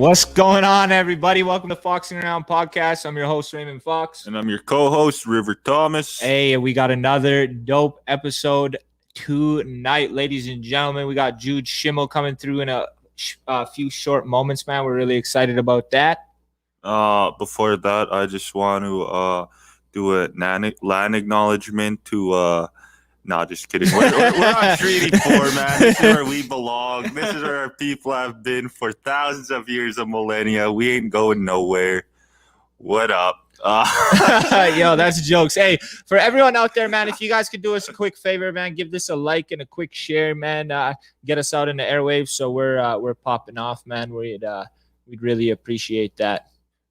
What's going on, everybody? Welcome to Foxing Around Podcast. I'm your host, Raymond Fox. And I'm your co-host, River Thomas. Hey, we got another dope episode tonight, ladies and gentlemen. We got Jude Schimmel coming through in a few short moments, man. We're really excited about that. Before that, I just want to do a land acknowledgement to nah, just kidding. We're on Treaty 4, man. This is where we belong. This is where our people have been for thousands of years, of millennia. We ain't going nowhere. What up? Yo, that's jokes. Hey, for everyone out there, man, if you guys could do us a quick favor, man, give this a like and a quick share, man. Get us out in the airwaves so we're popping off, man. We'd really appreciate that.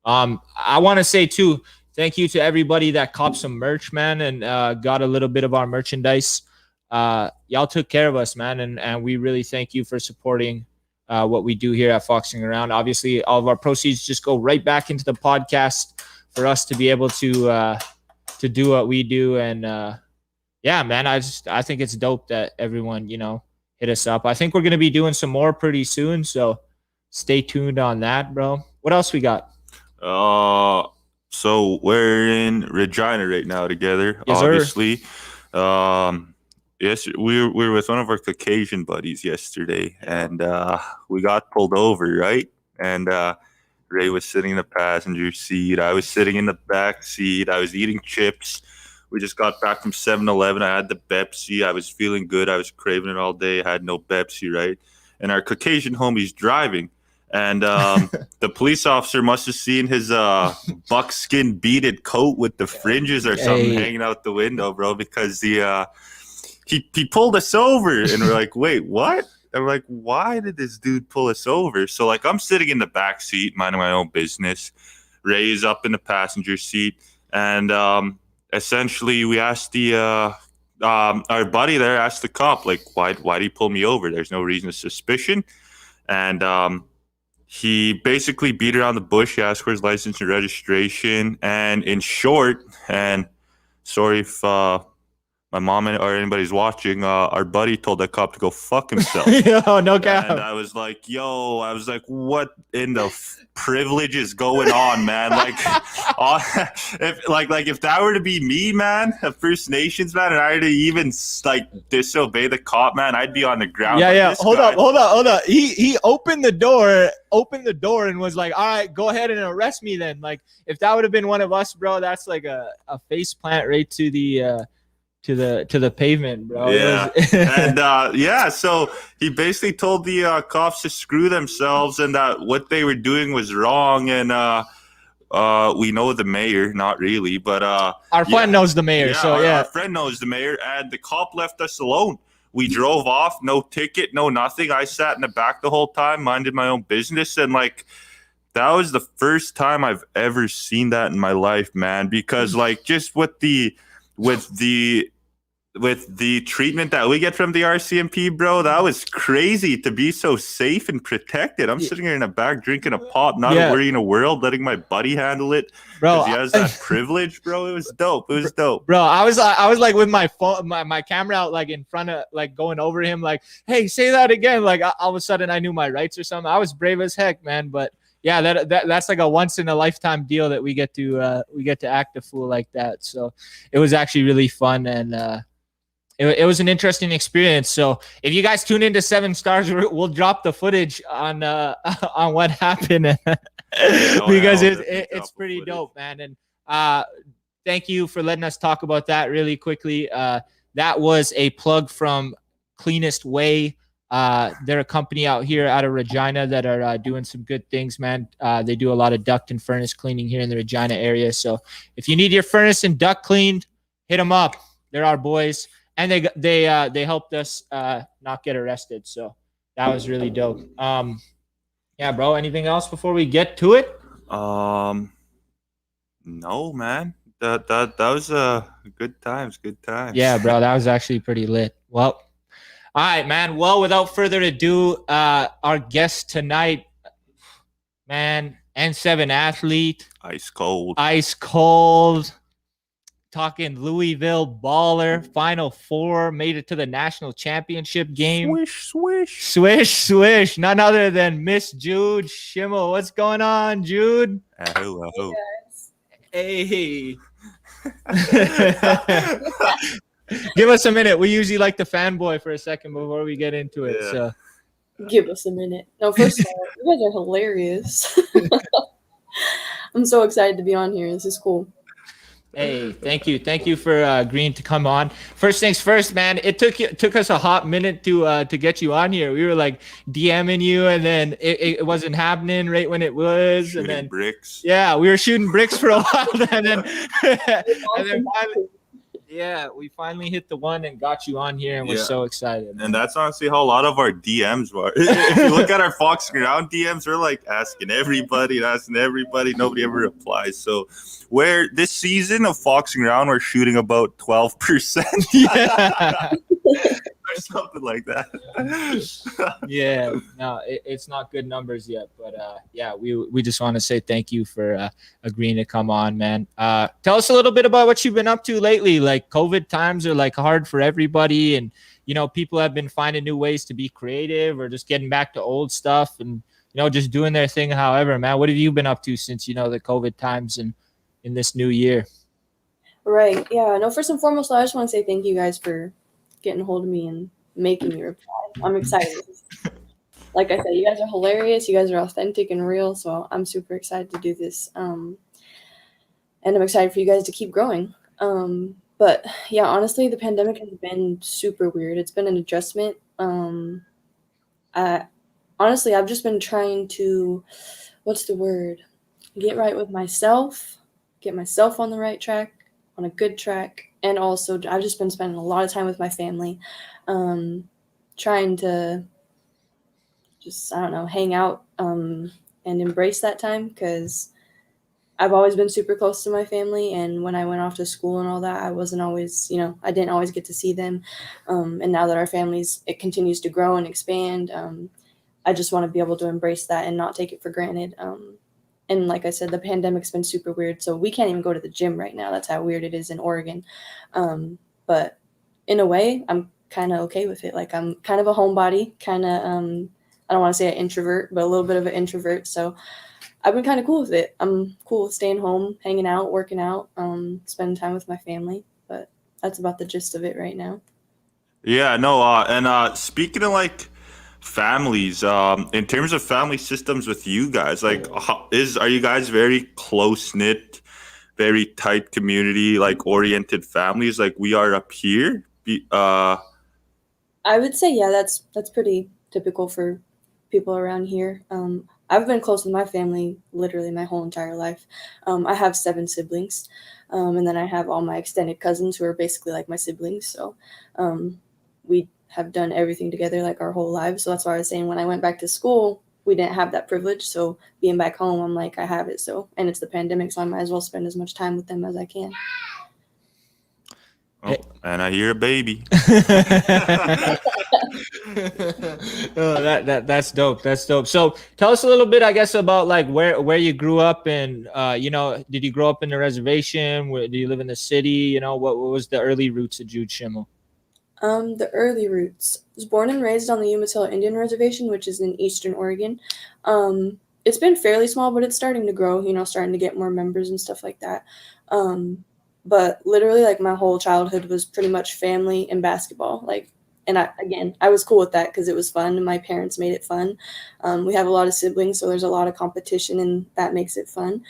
I want to say too, thank you to everybody that copped some merch, man, and got a little bit of our merchandise. Y'all took care of us, man, and we really thank you for supporting what we do here at Foxing Around. Obviously, all of our proceeds just go right back into the podcast for us to be able to do what we do. And yeah, man, I think it's dope that everyone, hit us up. I think we're going to be doing some more pretty soon, so stay tuned on that, bro. What else we got? So we're in Regina right now together, yes, obviously. Yes, we were with one of our Caucasian buddies yesterday, and we got pulled over, right? And Ray was sitting in the passenger seat. I was sitting in the back seat. I was eating chips. We just got back from 7-Eleven. I had the Pepsi. I was feeling good. I was craving it all day. I had no Pepsi, right? And our Caucasian homie's driving. And the police officer must have seen his buckskin beaded coat with the fringes or something hanging out the window, bro, because he pulled us over. And we're like, wait, what? And we're like, why did this dude pull us over? So, like, I'm sitting in the back seat, minding my own business. Ray's up in the passenger seat. And essentially, we asked our buddy there asked the cop, like, why did he pull me over? There's no reason of suspicion. And he basically beat around the bush. He asked for his license and registration. And in short, and sorry if my mom or anybody's watching, our buddy told that cop to go fuck himself. Yo, no cap. And I was like, what in the privilege is going on, man? Like, if that were to be me, man, a First Nations man, and I were to even disobey the cop, man, I'd be on the ground. Yeah. Hold up. He opened the door and was like, all right, go ahead and arrest me then. Like, if that would have been one of us, bro, that's like a face plant right to the to the pavement, bro. Yeah. And so he basically told the cops to screw themselves and that what they were doing was wrong. And we know the mayor, not really, but our friend knows the mayor. Our friend knows the mayor, and the cop left us alone. We drove off, no ticket, no nothing. I sat in the back the whole time, minded my own business, and like that was the first time I've ever seen that in my life, man. Because like just with the treatment that we get from the RCMP, bro, that was crazy to be so safe and protected. I'm sitting here in the back drinking a pop, not worrying a world, letting my buddy handle it, bro. He has that privilege, bro. It was dope. Bro. I was like with my phone, my camera out, like in front of, like going over him, like, hey, say that again. Like all of a sudden, I knew my rights or something. I was brave as heck, man. But yeah, that's like a once in a lifetime deal that we get to act a fool like that. So it was actually really fun, and it was an interesting experience. So if you guys tune into 7 Stars, we'll drop the footage on what happened because it's pretty dope, man. And thank you for letting us talk about that really quickly. That was a plug from Cleanest Way. They're a company out here out of Regina that are doing some good things, man. They do a lot of duct and furnace cleaning here in the Regina area. So if you need your furnace and duct cleaned, hit them up. They're our boys. And they helped us not get arrested, so that was really dope. Yeah, bro. Anything else before we get to it? No, man. That was good times. Yeah, bro. That was actually pretty lit. Well, all right, man. Well, without further ado, our guest tonight, man, N7 athlete, ice cold. talking Louisville baller, Final Four, made it to the national championship game. Swish, swish. Swish, swish. None other than Miss Jude Schimmel. What's going on, Jude? Hello. Hey. Give us a minute. We usually like to fanboy for a second before we get into it. Yeah. So Give us a minute. No, first of all, you guys are hilarious. I'm so excited to be on here. This is cool. hey, thank you for agreeing to come on. First things first, man. It took us a hot minute to get you on here. We were like DMing you, and then it wasn't happening right when it was, Shooting and then bricks. yeah, we were shooting bricks for a while, and then finally, we finally hit the one and got you on here, and we're so excited. And that's honestly how a lot of our DMs were. If you look at our Fox Ground DMs, we're like asking everybody. Nobody ever replies. So where this season of Fox Ground, we're shooting about 12%. Yeah. Or something like that. Yeah, no, it's not good numbers yet, but we just want to say thank you for agreeing to come on, man. Tell us a little bit about what you've been up to lately. Like COVID times are like hard for everybody, and people have been finding new ways to be creative or just getting back to old stuff and just doing their thing. However, man, what have you been up to since the COVID times and in this new year? Right. Yeah. No, first and foremost, I just want to say thank you guys for getting a hold of me and making me reply. I'm excited. Like I said, you guys are hilarious. You guys are authentic and real. So I'm super excited to do this. And I'm excited for you guys to keep growing. But yeah, honestly, the pandemic has been super weird. It's been an adjustment. I've just been trying to, get right with myself, get myself on the right track, on a good track. And also, I've just been spending a lot of time with my family, trying to just, hang out and embrace that time, because I've always been super close to my family. And when I went off to school and all that, I wasn't always, I didn't always get to see them. And now that our it continues to grow and expand, I just want to be able to embrace that and not take it for granted. And like I said, the pandemic's been super weird. So we can't even go to the gym right now. That's how weird it is in Oregon. But in a way, I'm kind of okay with it. Like, I'm kind of a homebody, kind of, I don't want to say an introvert, but a little bit of an introvert. So I've been kind of cool with it. I'm cool with staying home, hanging out, working out, spending time with my family. But that's about the gist of it right now. Yeah, no. And speaking of like families, in terms of family systems with you guys, like are you guys very close knit, very tight community, like oriented families like we are up here? I would say that's pretty typical for people around here. I've been close with my family literally my whole entire life. I have 7 siblings, and then I have all my extended cousins who are basically like my siblings. So we have done everything together like our whole lives. So that's why I was saying when I went back to school, we didn't have that privilege. So being back home, I'm like, I have it. So, and it's the pandemic, so I might as well spend as much time with them as I can. Oh, and I hear a baby. Oh, that's dope. That's dope. So tell us a little bit, I guess, about like where you grew up and did you grow up in the reservation? Did you live in the city? What was the early roots of Jude Schimmel? The early roots. I was born and raised on the Umatilla Indian Reservation, which is in Eastern Oregon. It's been fairly small, but it's starting to grow, starting to get more members and stuff like that. But literally, like, my whole childhood was pretty much family and basketball. Like, and I was cool with that because it was fun and my parents made it fun. We have a lot of siblings, so there's a lot of competition and that makes it fun.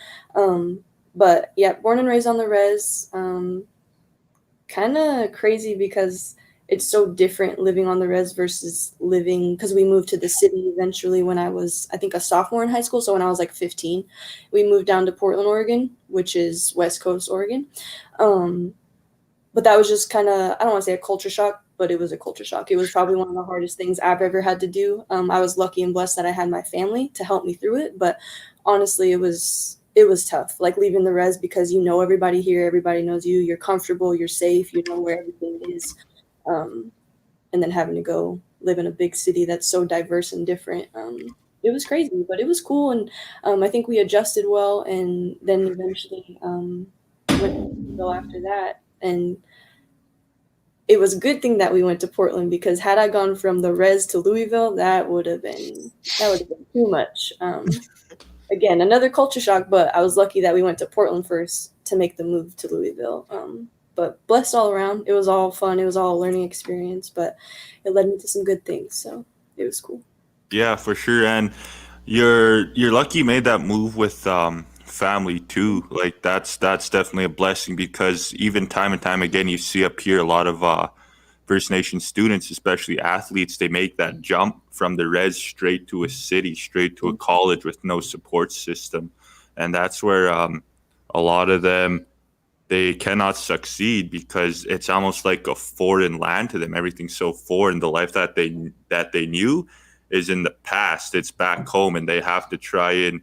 But yeah, born and raised on the res. Kind of crazy because it's so different living on the res versus living, because we moved to the city eventually when I was, I think, a sophomore in high school. So when I was like 15, we moved down to Portland, Oregon, which is West Coast Oregon. But that was just kind of, I don't want to say a culture shock, but it was a culture shock. It was probably one of the hardest things I've ever had to do. I was lucky and blessed that I had my family to help me through it. But honestly, it was tough, like leaving the res, because everybody here, everybody knows you, you're comfortable, you're safe, you know where everything is. And then having to go live in a big city that's so diverse and different. It was crazy, but it was cool. And I think we adjusted well. And then eventually Louisville after that, and it was a good thing that we went to Portland, because had I gone from the res to Louisville, that would have been too much. Again, another culture shock, but I was lucky that we went to Portland first to make the move to Louisville. But blessed all around. It was all fun. It was all a learning experience, but it led me to some good things. So it was cool. Yeah, for sure. And you're lucky you made that move with family too. Like that's definitely a blessing, because even time and time again, you see up here a lot of First Nation students, especially athletes, they make that jump from the res straight to a city, straight to a college with no support system. And that's where a lot of them, they cannot succeed, because it's almost like a foreign land to them. Everything's so foreign. The life that they knew is in the past. It's back home, and they have to try and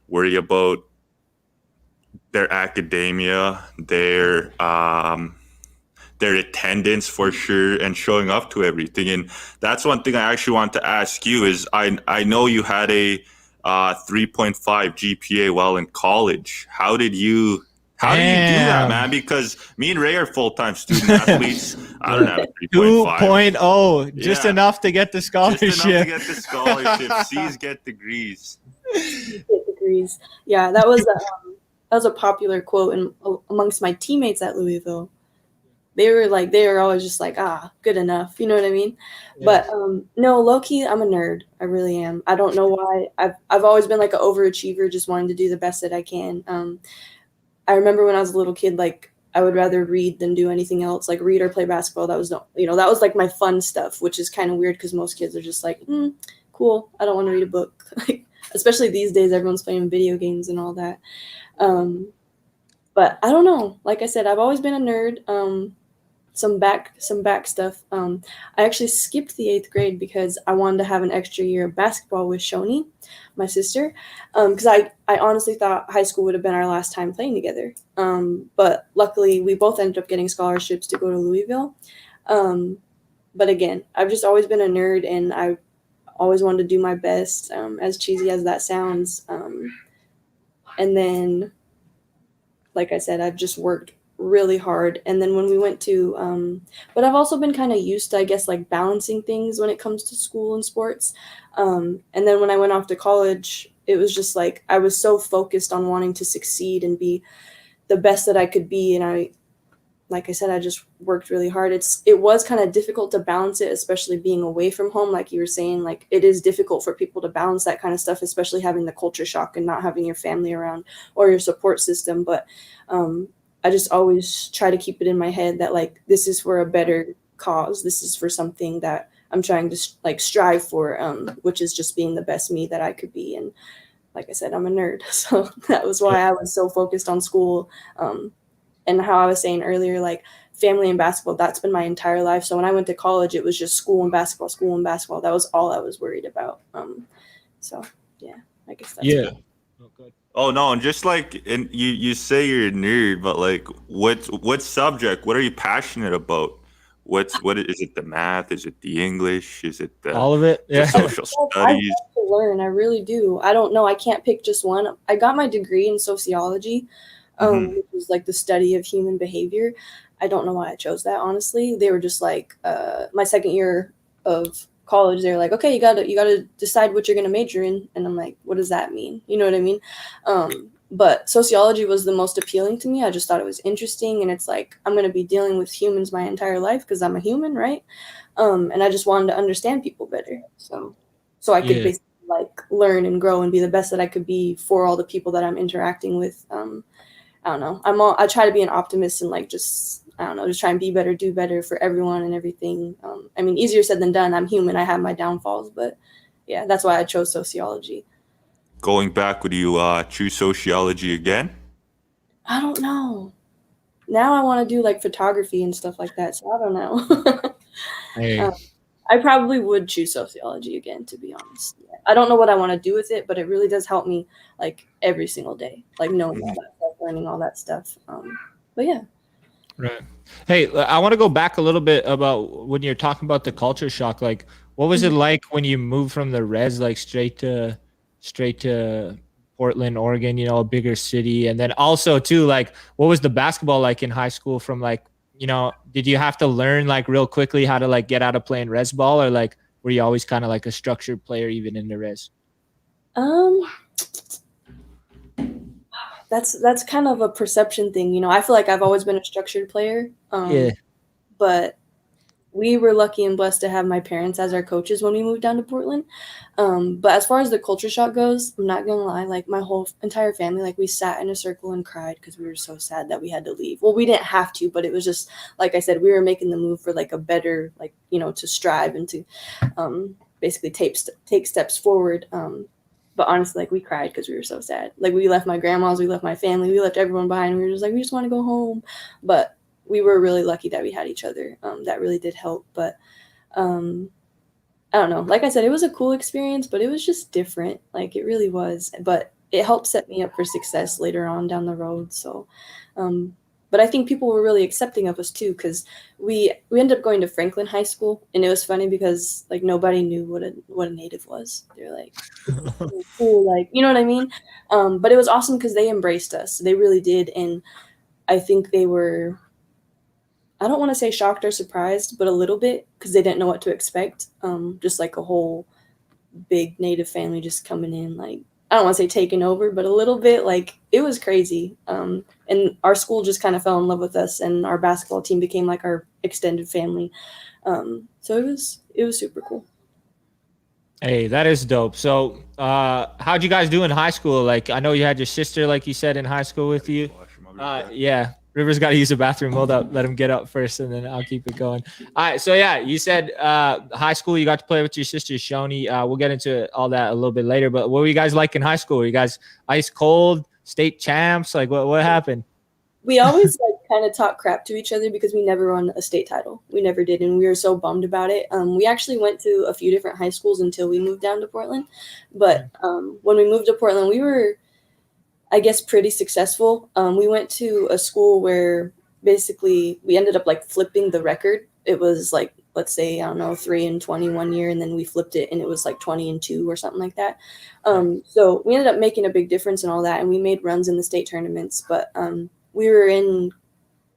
worry about their academia, their attendance for sure, and showing up to everything. And that's one thing I actually want to ask you is I know you had a 3.5 GPA while in college. How did you do that, man? Because me and Ray are full-time student athletes. I don't have a 3.5. 2.0, just enough to get the scholarship. Just enough to get the scholarship. C's get degrees. Get degrees. Yeah, that was a popular quote amongst my teammates at Louisville. They were always just like, good enough. You know what I mean? Yeah. But no, low-key, I'm a nerd. I really am. I don't know why. I've always been like an overachiever, just wanting to do the best that I can. I remember when I was a little kid, like I would rather read than do anything else, like read or play basketball. That was that was like my fun stuff, which is kind of weird because most kids are just like, cool. I don't want to read a book. Like, especially these days, everyone's playing video games and all that. But I don't know. Like I said, I've always been a nerd. Some back stuff. I actually skipped the 8th grade because I wanted to have an extra year of basketball with Shoni, my sister, because I honestly thought high school would have been our last time playing together. But luckily, we both ended up getting scholarships to go to Louisville. But again, I've just always been a nerd, and I always wanted to do my best, as cheesy as that sounds. And then, like I said, I've just worked really hard. And then when we went to but I've also been kind of used to, I guess, like balancing things when it comes to school and sports. And then when I went off to college, it was just like I was so focused on wanting to succeed and be the best that I could be. And like I said, I just worked really hard. It was kind of difficult to balance it, especially being away from home. Like you were saying, like it is difficult for people to balance that kind of stuff, especially having the culture shock and not having your family around or your support system. But I just always try to keep it in my head that like this is for a better cause. This is for something that I'm trying to like strive for, which is just being the best me that I could be. And like I said, I'm a nerd, so that was why I was so focused on school. And how I was saying earlier, like family and basketball, that's been my entire life. So when I went to college, it was just school and basketball, school and basketball. That was all I was worried about. So yeah, I guess that's yeah. Oh, good. Oh no, and just like, and you say you're a nerd, but like, what subject? What are you passionate about? What is it? The math? Is it the English? Is it all of it? Yeah. Social studies. I love to learn. I really do. I don't know. I can't pick just one. I got my degree in sociology, which is like the study of human behavior. I don't know why I chose that. Honestly, they were just like my second year of college, they're like, okay, you gotta decide what you're gonna major in, and I'm like, what does that mean? You know what I mean? But sociology was the most appealing to me. I just thought it was interesting, and it's like I'm gonna be dealing with humans my entire life because I'm a human, right? And I just wanted to understand people better, so I could basically like learn and grow and be the best that I could be for all the people that I'm interacting with. I don't know. I try to be an optimist and like just try and be better, do better for everyone and everything. I mean, easier said than done. I'm human. I have my downfalls, but yeah, that's why I chose sociology. Going back, would you choose sociology again? I don't know. Now I want to do like photography and stuff like that, so I don't know. Hey. I probably would choose sociology again, to be honest. Yeah. I don't know what I want to do with it, but it really does help me like every single day, like knowing all that stuff, learning all that stuff. But yeah. Right. Hey, I want to go back a little bit about when you're talking about the culture shock. Like, what was it like when you moved from the res, like straight to Portland, Oregon, a bigger city. And then also too, like, what was the basketball like in high school from like, did you have to learn like real quickly how to like get out of playing res ball, or like were you always kind of like a structured player even in the res? Um, that's kind of a perception thing. I feel like I've always been a structured player. Yeah. But we were lucky and blessed to have my parents as our coaches when we moved down to Portland. But as far as the culture shock goes, I'm not gonna lie, like my whole entire family, like we sat in a circle and cried because we were so sad that we had to leave. Well, we didn't have to, but it was just like I said, we were making the move for like a better, like to strive and to basically take steps forward. But honestly, like we cried because we were so sad. Like we left my grandma's, we left my family, we left everyone behind. We were just like, we just want to go home. But we were really lucky that we had each other. That really did help. But I don't know. Like I said, it was a cool experience, but it was just different. Like it really was. But it helped set me up for success later on down the road. So, but I think people were really accepting of us too, because we ended up going to Franklin High School, and it was funny because like nobody knew what a native was. They're like, cool, like you know what I mean. But it was awesome because they embraced us. They really did, and I think they were. I don't want to say shocked or surprised, but a little bit because they didn't know what to expect. Just like a whole big native family just coming in, like I don't want to say taking over, but a little bit. Like it was crazy. And our school just kind of fell in love with us, and our basketball team became like our extended family. So it was super cool. Hey, that is dope. So, how'd you guys do in high school? Like, I know you had your sister, like you said, in high school with you. Yeah, River's got to use the bathroom. Hold up, let him get up first, and then I'll keep it going. All right, so yeah, you said high school you got to play with your sister Shoni. We'll get into all that a little bit later. But what were you guys like in high school? Were you guys ice cold, state champs? Like, what happened? We always like kind of talk crap to each other because we never won a state title. We never did, and we were so bummed about it. We actually went to a few different high schools until we moved down to Portland. But when we moved to Portland, we were, I guess, pretty successful. We went to a school where basically we ended up like flipping the record. It was like, let's say, I don't know, 3-20 one year, and then we flipped it and it was like 20-2 or something like that. So we ended up making a big difference in all that, and we made runs in the state tournaments. But we were in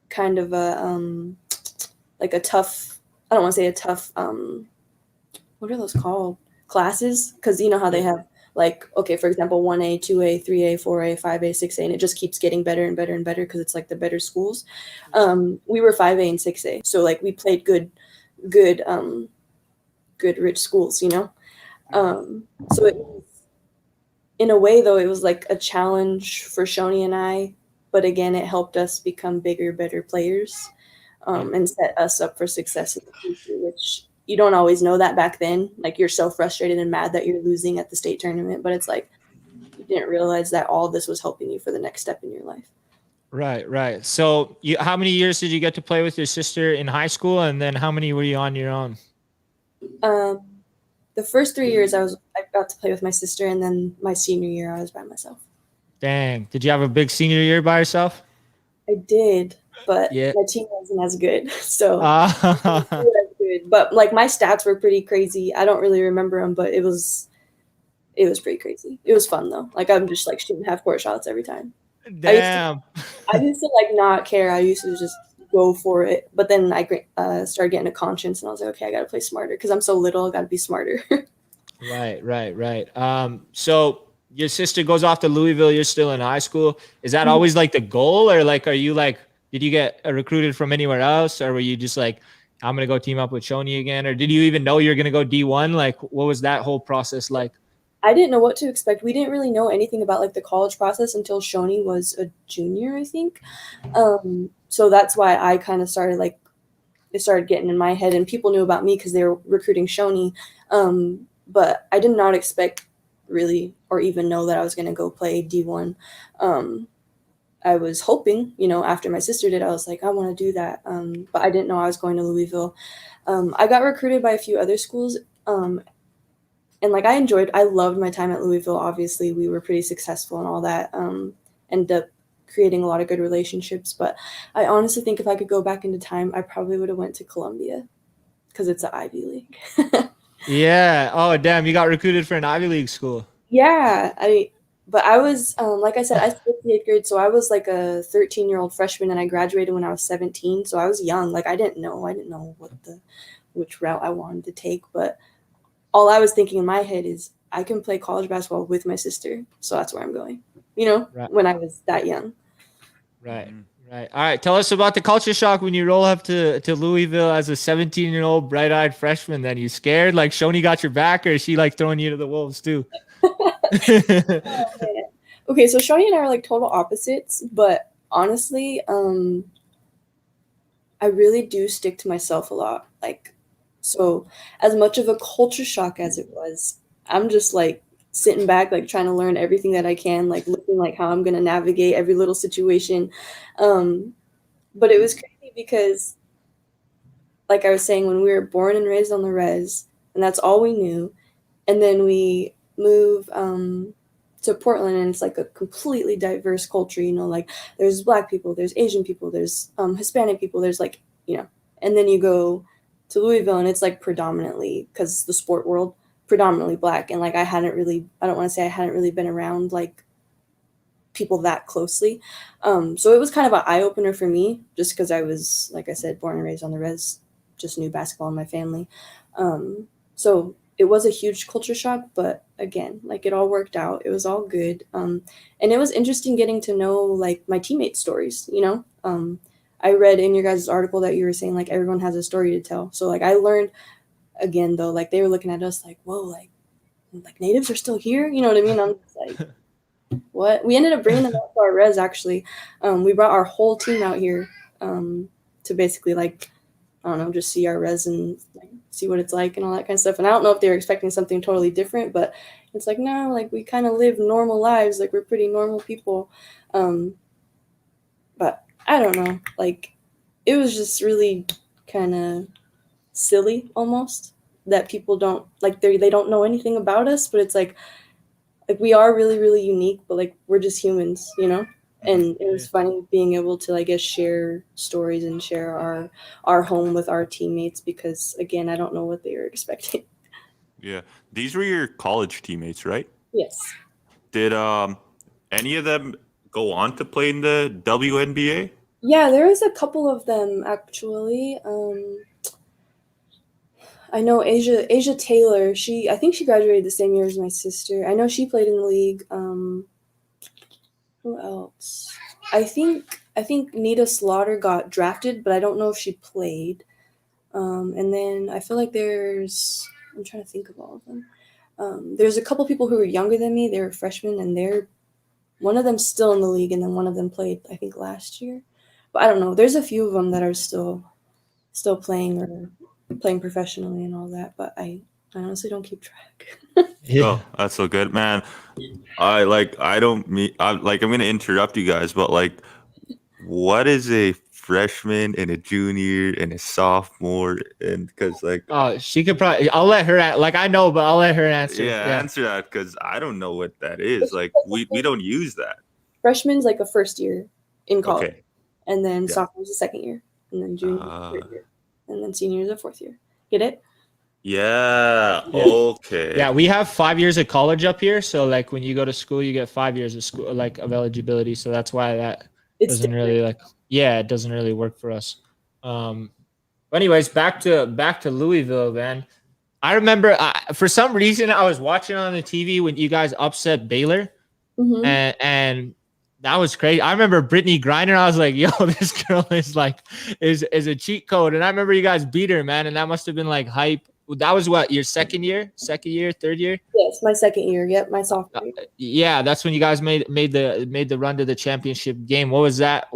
kind of a like a tough, I don't want to say a tough, what are those called? Classes? Because you know how they have like, okay, for example, 1A, 2A, 3A, 4A, 5A, 6A, and it just keeps getting better and better and better because it's like the better schools. We were 5A and 6A. So like we played good rich schools, you know? So it was, in a way though, it was like a challenge for Shoni and I, but again, it helped us become bigger, better players, and set us up for success in the future, which you don't always know that back then. Like you're so frustrated and mad that you're losing at the state tournament, but it's like you didn't realize that all this was helping you for the next step in your life. Right. So, how many years did you get to play with your sister in high school, and then how many were you on your own? The first 3 years I got to play with my sister, and then my senior year I was by myself. Dang. Did you have a big senior year by yourself? I did, but Yeah. my team wasn't as good. So good. But like my stats were pretty crazy. I don't really remember them, but it was pretty crazy. It was fun though. Like I'm just like shooting half court shots every time. Damn. I used to like not care. I used to just go for it. But then I started getting a conscience, and I was like, okay, I got to play smarter because I'm so little. I got to be smarter. Right. So your sister goes off to Louisville. You're still in high school. Is that always like the goal, or like, are you like, did you get recruited from anywhere else, or were you just like, I'm gonna go team up with Shoni again, or did you even know you're gonna go D1? Like, what was that whole process like? I didn't know what to expect. We didn't really know anything about like the college process until Shoni was a junior, I think. So that's why I kind of started like, it started getting in my head, and people knew about me because they were recruiting Shoni. But I did not expect really, or even know that I was going to go play D1. I was hoping, after my sister did, I was like, I want to do that. But I didn't know I was going to Louisville. I got recruited by a few other schools. And like I loved my time at Louisville. Obviously, we were pretty successful and all that. Ended up creating a lot of good relationships. But I honestly think if I could go back into time, I probably would have went to Columbia because it's an Ivy League. Yeah. Oh, damn. You got recruited for an Ivy League school. Yeah. But I was, like I said, I skipped the 8th grade, so I was like a 13-year-old freshman, and I graduated when I was 17. So I was young. Like I didn't know which route I wanted to take. But all I was thinking in my head is I can play college basketball with my sister, so that's where I'm going. Right. When I was that young. Right. Right. All right. Tell us about the culture shock when you roll up to Louisville as a 17-year-old bright-eyed freshman. Then you scared? Like Shoni got your back, or is she like throwing you to the wolves too? Oh, man. Okay, so Shawnee and I are like total opposites, but honestly, I really do stick to myself a lot. Like, so as much of a culture shock as it was, I'm just like sitting back, like trying to learn everything that I can, like looking like how I'm gonna navigate every little situation. Um, but it was crazy because, like I was saying, when we were born and raised on the res, and that's all we knew, and then we move to Portland, and it's like a completely diverse culture. Like there's Black people, there's Asian people, there's Hispanic people, there's like and then you go to Louisville, and it's like predominantly, because the sport world, predominantly Black, and like I don't want to say I hadn't really been around like people that closely, so it was kind of an eye opener for me, just because I was, like I said, born and raised on the res, just knew basketball in my family. So it was a huge culture shock, but again, like it all worked out. It was all good. And it was interesting getting to know like my teammates' stories, I read in your guys' article that you were saying like everyone has a story to tell. So like I learned, again though, like they were looking at us like, whoa, like natives are still here. You know what I mean? I'm just like, what? We ended up bringing them out to our res actually. We brought our whole team out here to basically like, I don't know, just see our res and like see what it's like and all that kind of stuff. And I don't know if they were expecting something totally different, but it's like, no, like we kind of live normal lives. Like we're pretty normal people. But I don't know, like it was just really kind of silly almost that people don't like, they don't know anything about us, but it's like we are really, really unique, but like we're just humans, And it was funny being able to, I guess, share stories and share our home with our teammates, because again, I don't know what they were expecting. Yeah. These were your college teammates, right? Yes. Did any of them go on to play in the WNBA? Yeah, there was a couple of them actually. I know Asia Taylor. I think she graduated the same year as my sister. I know she played in the league. Who else? I think Nita Slaughter got drafted, but I don't know if she played. And then I feel like I'm trying to think of all of them. There's a couple people who were younger than me. They were freshmen, and one of them still in the league, and then one of them played, I think, last year. But I don't know. There's a few of them that are still playing or playing professionally and all that. But I honestly don't keep track. Oh, that's so good, man. I'm gonna interrupt you guys, but like, what is a freshman and a junior and a sophomore? And because like, Oh, she could probably. I'll let her. Like I know, but I'll let her answer. answer that, because I don't know what that is. Like we don't use that. Freshman's like a first year in college, Okay. and then sophomore's a second year, and then junior third year, and then senior is a fourth year. Get it? Yeah. Okay. Yeah, we have 5 years of college up here, so like when you go to school, you get 5 years of school, like of eligibility. So that's why It's doesn't different. really it doesn't really work for us. But anyways, back to Louisville, man. I remember for some reason I was watching on the TV when you guys upset Baylor, Mm-hmm. and that was crazy. I remember Brittany Griner. I was like, "Yo, this girl is a cheat code." And I remember you guys beat her, man, and that must have been like hype. That was what, your second year, third year? Yes, my second year. Yep, my sophomore year. Yeah, that's when you guys made the run to the championship game. What was that?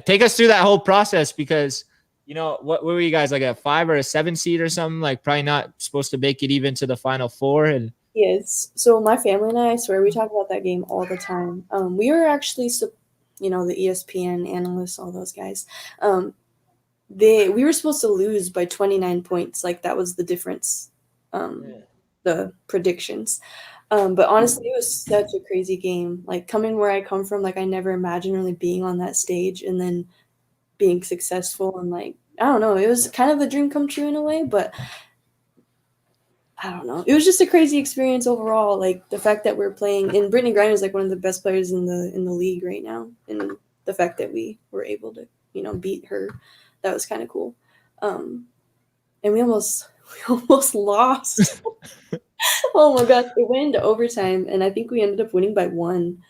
Take us through that whole process, because what were you guys, like a 5 or a 7 seed or something? Like probably not supposed to make it even to the Final Four. And Yes. So my family and I swear we talk about that game all the time. We were actually, the ESPN analysts, all those guys. We were supposed to lose by 29 points. Like that was the difference. The predictions. But honestly, it was such a crazy game. Like coming where I come from, like I never imagined really being on that stage and then being successful, and like I don't know, it was kind of a dream come true in a way. But I don't know. It was just a crazy experience overall. Like the fact that we're playing, and Brittany Griner is like one of the best players in the league right now, and the fact that we were able to beat her, that was kind of cool. And we almost lost. Oh my gosh, it went into overtime, and I think we ended up winning by 1.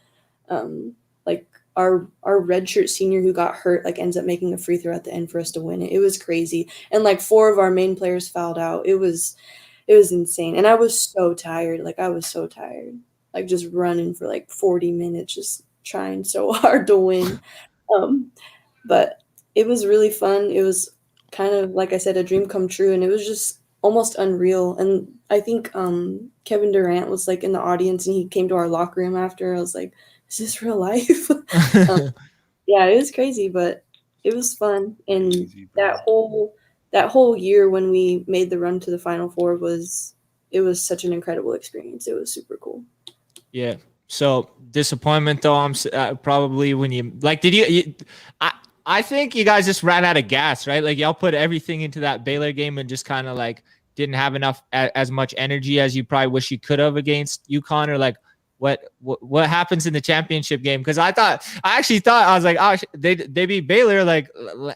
Like our redshirt senior who got hurt like ends up making a free throw at the end for us to win it. It was crazy, and like 4 of our main players fouled out. It was insane, and I was so tired. Like I was so tired, like just running for like 40 minutes, just trying so hard to win. But it was really fun. It was kind of, like I said, a dream come true, and it was just almost unreal. And I think Kevin Durant was like in the audience, and he came to our locker room after. I was like, is this real life? Yeah, it was crazy, but it was fun. And that whole year when we made the run to the Final Four was such an incredible experience. It was super cool. Yeah. So disappointment though. I'm probably when you like. Did you I think you guys just ran out of gas, right? Like y'all put everything into that Baylor game and just kind of like didn't have enough as much energy as you probably wish you could have against UConn, or like what happens in the championship game? Because I actually thought I was like, oh, they beat Baylor, like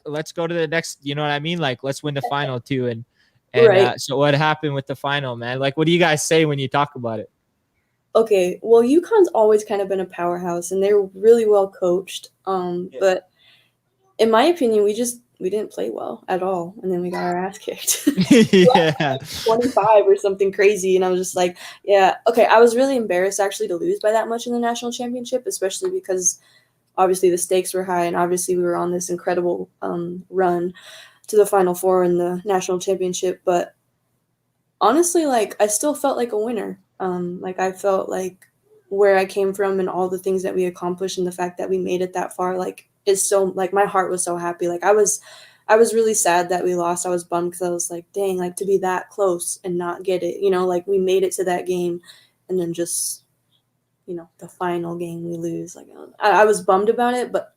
let's go to the next, you know what I mean? Like let's win the final too. And right. So what happened with the final, man? Like what do you guys say when you talk about it? Okay, well, UConn's always kind of been a powerhouse, and they're really well coached. But in my opinion, we didn't play well at all, and then we got our ass kicked. Yeah, 25 or something crazy, and I was just like, yeah, okay. I was really embarrassed actually to lose by that much in the national championship, especially because obviously the stakes were high, and obviously we were on this incredible run to the Final Four in the national championship. But honestly, like I still felt like a winner. Like I felt like where I came from and all the things that we accomplished and the fact that we made it that far, like is so, like my heart was so happy. Like I was really sad that we lost. I was bummed because I was like, dang, like to be that close and not get it, like we made it to that game and then just, the final game we lose. Like I was bummed about it, but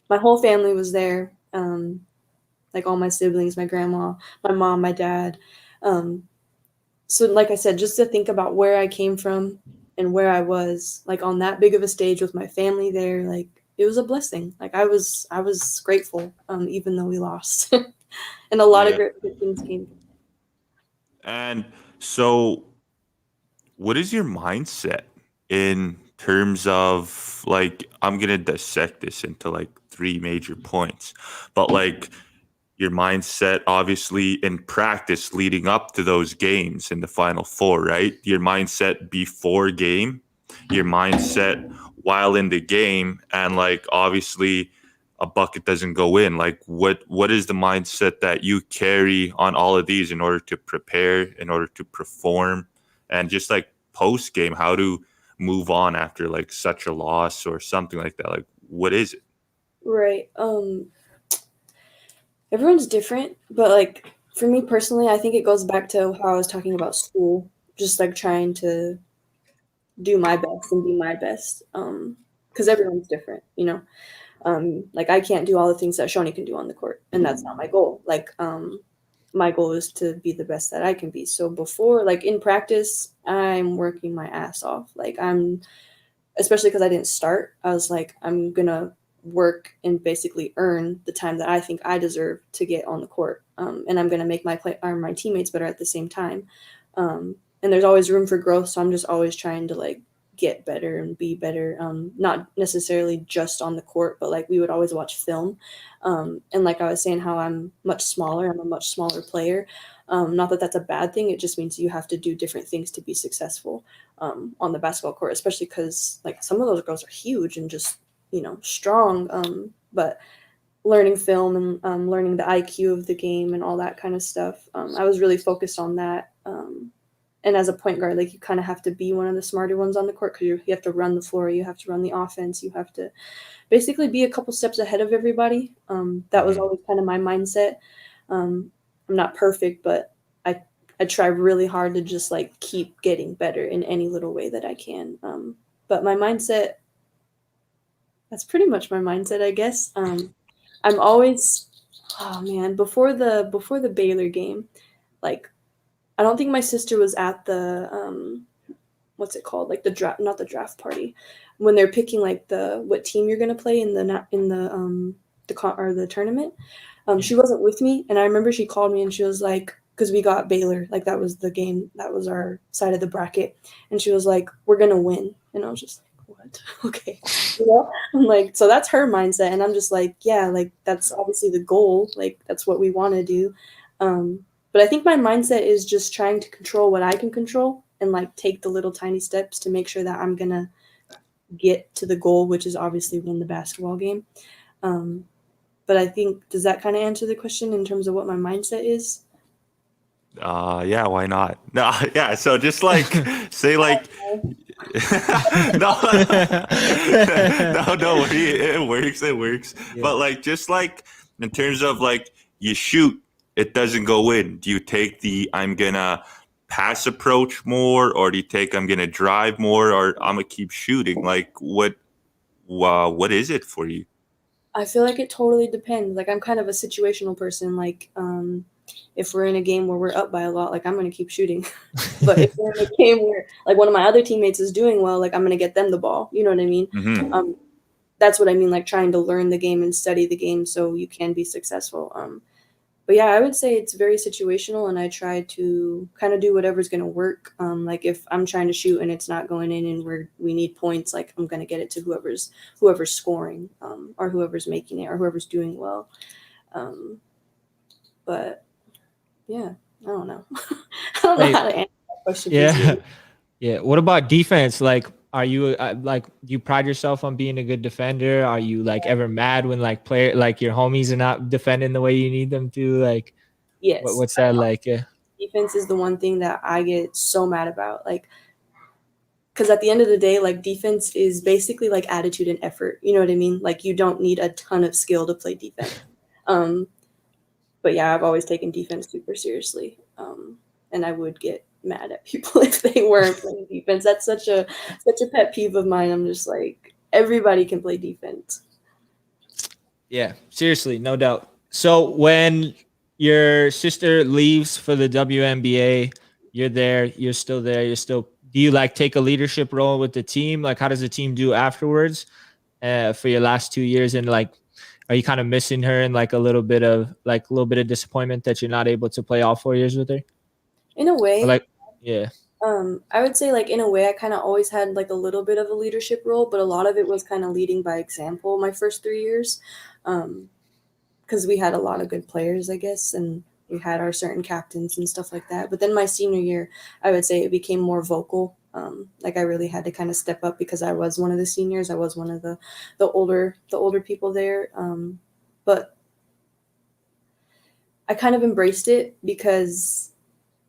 my whole family was there. Like all my siblings, my grandma, my mom, my dad. So like I said, just to think about where I came from and where I was, like on that big of a stage with my family there, like it was a blessing. Like I was grateful, even though we lost. And a lot of great things came. And so what is your mindset in terms of, like, I'm gonna dissect this into like 3 major points, but like your mindset obviously in practice leading up to those games in the Final Four, right? Your mindset before game, your mindset while in the game, and like obviously a bucket doesn't go in. Like what is the mindset that you carry on all of these in order to prepare, in order to perform, and just like post game, how to move on after like such a loss or something like that? Like what is it? Right. Everyone's different, but like for me personally, I think it goes back to how I was talking about school, just like trying to do my best and be my best. Because everyone's different, like I can't do all the things that Shoni can do on the court, and that's not my goal. Like, my goal is to be the best that I can be. So before, like in practice, I'm working my ass off. Like especially because I didn't start, I was like, I'm gonna work and basically earn the time that I think I deserve to get on the court. And I'm gonna make my teammates better at the same time. And there's always room for growth, so I'm just always trying to like get better and be better. Not necessarily just on the court, but like we would always watch film. And like I was saying, how I'm much smaller. I'm a much smaller player. Not that that's a bad thing. It just means you have to do different things to be successful on the basketball court, especially because like some of those girls are huge and just, strong. But learning film and learning the IQ of the game and all that kind of stuff, I was really focused on that. And as a point guard, like you kind of have to be one of the smarter ones on the court because you have to run the floor, you have to run the offense, you have to basically be a couple steps ahead of everybody. That was always kind of my mindset. I'm not perfect, but I try really hard to just like keep getting better in any little way that I can. But my mindset, that's pretty much my mindset, I guess. I'm always, oh man, before the Baylor game, like I don't think my sister was at the what's it called? Like the draft, not the draft party, when they're picking like what team you're gonna play in the tournament. She wasn't with me, and I remember she called me and she was like, because we got Baylor, like that was the game, that was our side of the bracket, and she was like, "We're gonna win," and I was just like, "What?" Okay, I'm like, so that's her mindset, and I'm just like, yeah, like that's obviously the goal, like that's what we want to do. But I think my mindset is just trying to control what I can control and like take the little tiny steps to make sure that I'm gonna get to the goal, which is obviously win the basketball game. Um, but I think, does that kind of answer the question in terms of what my mindset is? Yeah, why not? No, yeah. So just like say like no, no, it works, it works. Yeah. But like just like in terms of like you shoot, it doesn't go in. Do you take the I'm gonna pass approach more, or do you take I'm gonna drive more, or I'm gonna keep shooting? Like what is it for you? I feel like it totally depends. Like I'm kind of a situational person. Like if we're in a game where we're up by a lot, like I'm gonna keep shooting. But if we're in a game where like one of my other teammates is doing well, like I'm gonna get them the ball. You know what I mean? Mm-hmm. That's what I mean. Like trying to learn the game and study the game so you can be successful. But yeah, I would say it's very situational, and I try to kind of do whatever's going to work. Like if I'm trying to shoot and it's not going in, and we need points, like I'm going to get it to whoever's scoring, or whoever's making it, or whoever's doing well. Um, but yeah, I don't know. I don't know Wait, how to answer that question. yeah. Yeah. What about defense? Like, are you like, do you pride yourself on being a good defender? Are you like ever mad when like like your homies are not defending the way you need them to? Like, Yes, what's that like? Yeah. defense is the one thing that I get so mad about. Like, because at the end of the day, like defense is basically like attitude and effort. You know what I mean? Like you don't need a ton of skill to play defense. Um, but yeah, I've always taken defense super seriously, and I would get mad at people if they weren't playing defense. That's such a pet peeve of mine. I'm just like, everybody can play defense. Yeah. Seriously, no doubt. So when your sister leaves for the WNBA, you're there. You're still there. You're still. Do you like take a leadership role with the team? Like, how does the team do afterwards? For your last 2 years, and like, are you kind of missing her and like a little bit of disappointment that you're not able to play all 4 years with her? In a Or way, like, yeah, I would say like in a way, I kind of always had like a little bit of a leadership role, but a lot of it was kind of leading by example. My first 3 years, because we had a lot of good players, I guess, and we had our certain captains and stuff like that. But then my senior year, I would say it became more vocal. Like I really had to kind of step up because I was one of the seniors. I was one of the older people there. But I kind of embraced it because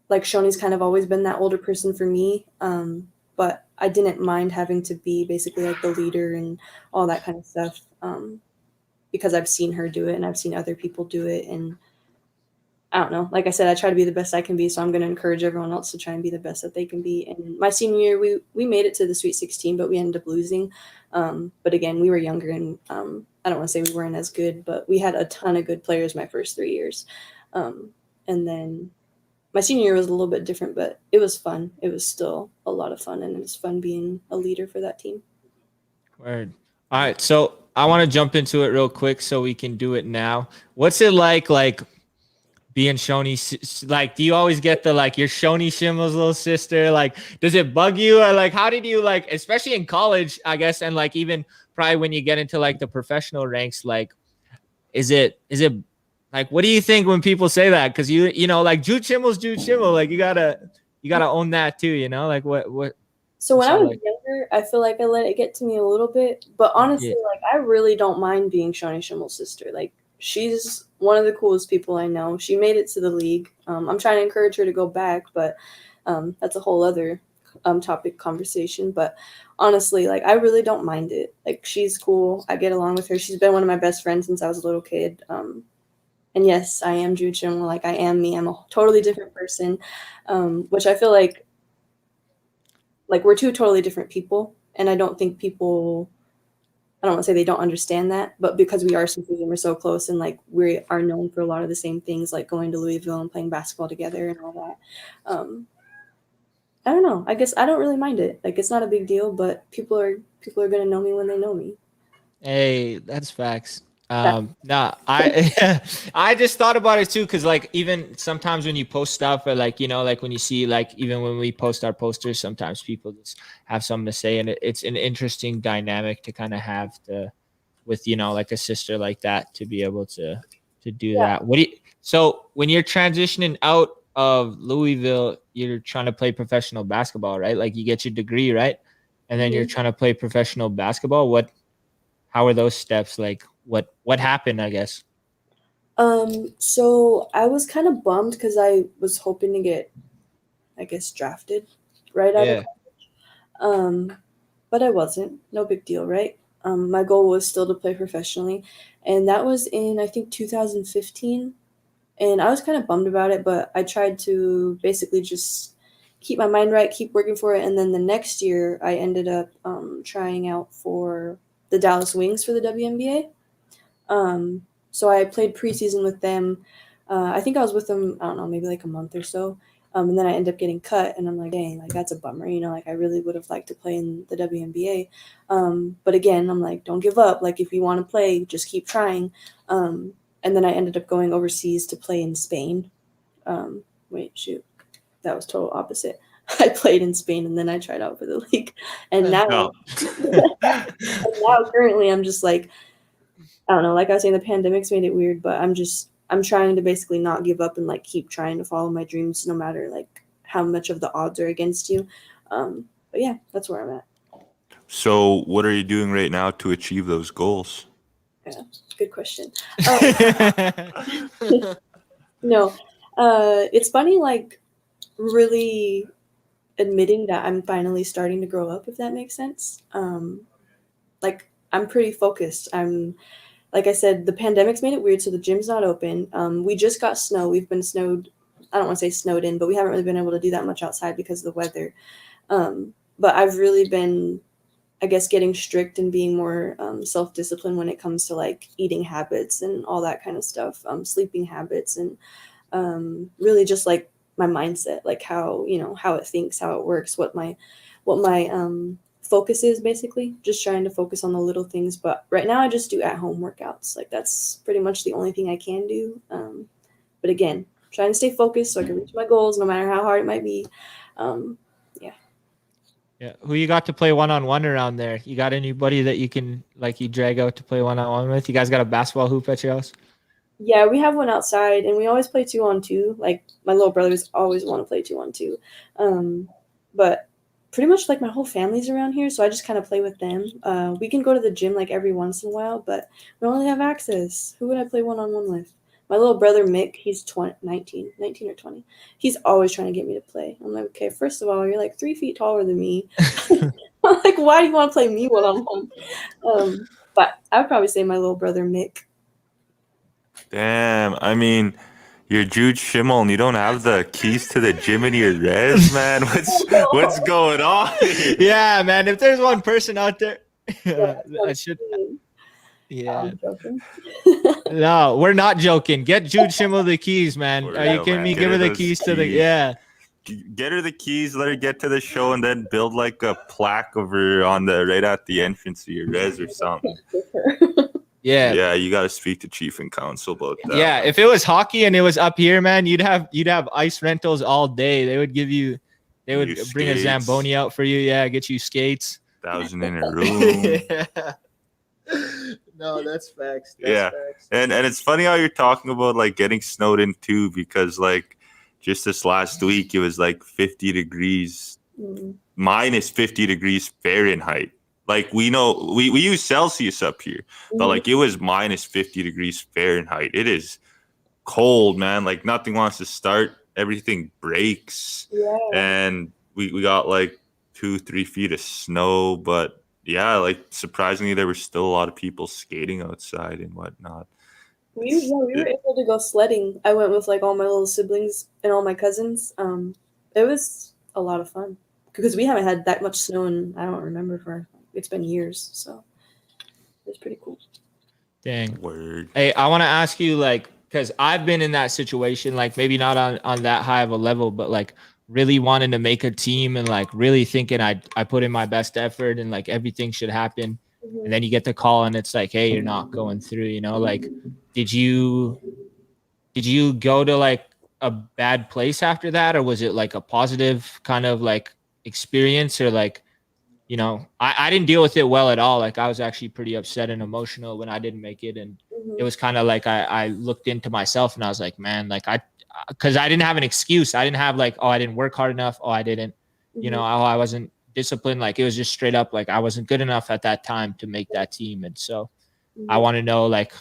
like Shoni's kind of always been that older person for me. But I didn't mind having to be basically like the leader and all that kind of stuff. Because I've seen her do it and I've seen other people do it, and I don't know. Like I said, I try to be the best I can be, so I'm going to encourage everyone else to try and be the best that they can be. And my senior year, we made it to the Sweet 16, but we ended up losing. But again, we were younger, and I don't want to say we weren't as good, but we had a ton of good players my first 3 years. And then my senior year was a little bit different, but it was fun. It was still a lot of fun, and it was fun being a leader for that team. word. All right, so I want to jump into it real quick so we can do it now. What's it like being Shoni? Like, do you always get the like you're Shoni Schimmel's little sister? Like, does it bug you, or like how did you like, especially in college, I guess, and like even probably when you get into like the professional ranks, like is it like, what do you think when people say that? Because you know like Jude Schimmel's Jude Schimmel, like you gotta own that too, like So what's when I that was like? younger, I feel like I let it get to me a little bit. But Yeah. honestly, like I really don't mind being Shoni Schimmel's sister. Like she's one of the coolest people I know. She made it to the league. I'm trying to encourage her to go back, but that's a whole other topic conversation. But honestly, like I really don't mind it. Like she's cool. I get along with her. She's been one of my best friends since I was a little kid. And yes, I am Jude Schimmel. Like I am me. I'm a totally different person, which I feel like we're two totally different people, and I don't think people I don't want to say they don't understand that, but because we are sisters and we're so close and like we are known for a lot of the same things, like going to Louisville and playing basketball together and all that. I don't know. I guess I don't really mind it. Like it's not a big deal, but people are gonna know me when they know me. Hey, that's facts. Nah, I I just thought about it too, because like even sometimes when you post stuff or like like when you see like even when we post our posters, sometimes people just have something to say, and it's an interesting dynamic to kind of have to with like a sister like that to be able to do Yeah. that. So when you're transitioning out of Louisville, you're trying to play professional basketball, right? Like you get your degree, right? And then you're Mhm. trying to play professional basketball. How are those steps? Like what happened, I guess? So I was kind of bummed because I was hoping to get, I guess, drafted right out of Yeah. college. But I wasn't. No big deal, right? My goal was still to play professionally, and that was in I think 2015. And I was kind of bummed about it, but I tried to basically just keep my mind right, keep working for it, and then the next year I ended up trying out for the Dallas Wings for the WNBA. So I played preseason with them. I think I was with them, I don't know, maybe like a month or so. And then I ended up getting cut, and I'm like, dang, like that's a bummer, like I really would have liked to play in the WNBA. But again, I'm like, don't give up. Like if you want to play, just keep trying. And then I ended up going overseas to play in Spain. Wait, shoot, that was total opposite. I played in Spain, and then I tried out for the league, and now, No. and now currently, I'm just like, I don't know, like I was saying, the pandemic's made it weird, but I'm trying to basically not give up and like keep trying to follow my dreams no matter like how much of the odds are against you. But yeah, that's where I'm at. So, what are you doing right now to achieve those goals? Yeah, good question. No, it's funny, like really admitting that I'm finally starting to grow up, if that makes sense. Like I'm pretty focused. Like I said, the pandemic's made it weird, so the gym's not open. We just got snow. We've been snowed. I don't want to say snowed in, but we haven't really been able to do that much outside because of the weather. But I've really been, I guess, getting strict and being more self-disciplined when it comes to like eating habits and all that kind of stuff, sleeping habits, and really just like my mindset, like how it thinks, how it works, what my focus is, basically just trying to focus on the little things. But right now I just do at home workouts, like that's pretty much the only thing I can do. But again, trying to stay focused so I can reach my goals no matter how hard it might be. Yeah. Yeah. Who you got to play one-on-one around there? You got anybody that you can like you drag out to play one-on-one with? You guys got a basketball hoop at your house? Yeah, we have one outside, and we always play 2-on-2. Like my little brothers always want to play 2-on-2, but pretty much like my whole family's around here, so I just kind of play with them. We can go to the gym like every once in a while, but we only have access. Who would I play one-on-one with? My little brother Mick, he's 19 or 20. He's always trying to get me to play. I'm like, okay, first of all, you're like 3 feet taller than me. I'm like, why do you want to play me one-on-one? But I would probably say my little brother Mick. Damn, I mean, you're Jude Schimmel and you don't have the keys to the gym in your res, man. What's going on here? Yeah, man. If there's one person out there, Yeah, I should. Yeah. I'm joking. No, we're not joking. Get Jude Schimmel the keys, man. For Are you real, kidding man. me? Get Give her her the those keys to the keys. yeah. Get her the keys, let her get to the show, and then build like a plaque of her on the right at the entrance to your res or something. Yeah. Yeah, you got to speak to chief and council about that. Yeah, if it was hockey and it was up here, man, you'd have ice rentals all day. They would bring a skates. Zamboni out for you. Yeah, get you skates. 1,000 in a room. Yeah. No, that's facts. Yeah. And it's funny how you're talking about like getting snowed in too, because like just this last week it was like 50 degrees, minus 50 degrees Fahrenheit. Like we know we use Celsius up here, but like it was minus 50 degrees Fahrenheit. It is cold, man. Like nothing wants to start. Everything breaks. Yeah. And we got like 2-3 feet of snow, but yeah, like surprisingly there were still a lot of people skating outside and whatnot. We were able to go sledding. I went with like all my little siblings and all my cousins. It was a lot of fun because we haven't had that much snow, and I don't remember it's been years. So It's pretty cool. Dang. Word. Hey, I want to ask you, like, because I've been in that situation, like maybe not on that high of a level, but like really wanting to make a team and like really thinking I put in my best effort and like everything should happen. And then you get the call and it's like, hey, you're not going through, you know, like, did you go to like a bad place after that, or was it like a positive kind of like experience, or like, you know, I didn't deal with it well at all. Like I was actually pretty upset and emotional when I didn't make it. And it was kind of like I looked into myself and I was like, man, like because I didn't have an excuse. I didn't have like, oh, I didn't work hard enough. Oh, I didn't, you know, oh, I wasn't disciplined. Like it was just straight up like I wasn't good enough at that time to make that team. And so I want to know, like,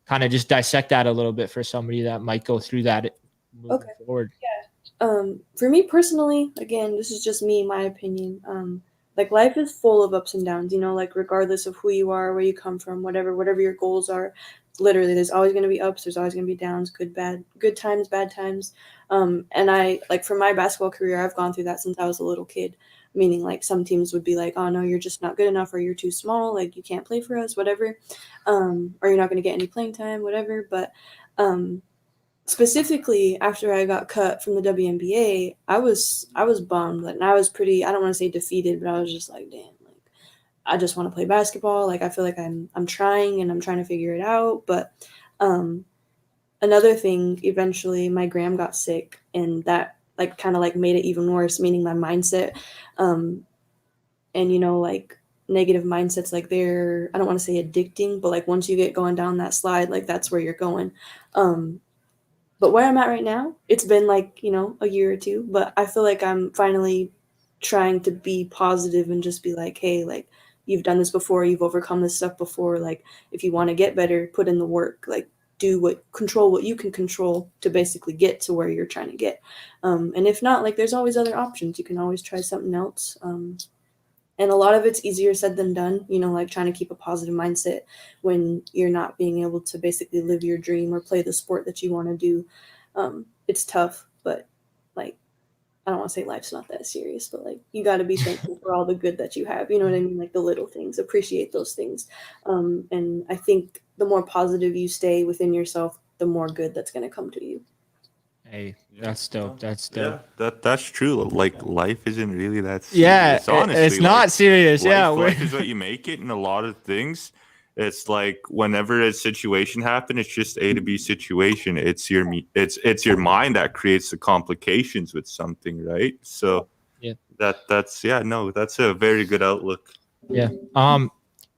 kind of just dissect that a little bit for somebody that might go through that moving forward. For me personally, again, this is just me, my opinion. Like life is full of ups and downs, you know, like regardless of who you are, where you come from, whatever your goals are, literally there's always going to be ups, there's always going to be downs, good times, bad times. And I, like for my basketball career, I've gone through that since I was a little kid, meaning like some teams would be like, oh no, you're just not good enough, or you're too small, like you can't play for us, whatever. Or you're not going to get any playing time, whatever. But specifically after I got cut from the WNBA, I was bummed. Like, and I was pretty, I don't want to say defeated, but I was just like, damn, like I just want to play basketball. Like I feel like I'm trying and I'm trying to figure it out. But another thing, eventually my gram got sick, and that like kind of like made it even worse, meaning my mindset. And you know, like negative mindsets, like they're, I don't want to say addicting, but like once you get going down that slide, like that's where you're going. But where I'm at right now, it's been like, you know, a year or two, but I feel like I'm finally trying to be positive and just be like, hey, like you've done this before, you've overcome this stuff before. Like if you want to get better, put in the work, like control what you can control to basically get to where you're trying to get. And if not, like there's always other options. You can always try something else. And a lot of it's easier said than done, you know, like trying to keep a positive mindset when you're not being able to basically live your dream or play the sport that you want to do. It's tough, but like, I don't want to say life's not that serious, but like, you got to be thankful for all the good that you have. You know what I mean? Like the little things, appreciate those things. And I think the more positive you stay within yourself, the more good that's going to come to you. Hey, that's dope. That's dope. Yeah, that's true. Like life isn't really that serious. Yeah, honestly, it's not serious. Life is what you make it, and a lot of things. It's like whenever a situation happens, it's just A to B situation. It's your mind that creates the complications with something, right? So that's a very good outlook. Yeah.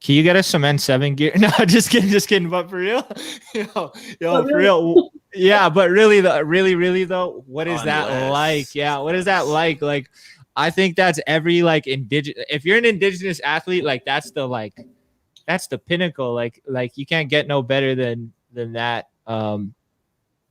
Can you get us some N7 gear? No, just kidding. But for real, for real. Yeah, but really though, what is that like? Yeah, what is that like? Like, I think that's every like if you're an indigenous athlete, like that's the pinnacle. Like you can't get no better than that.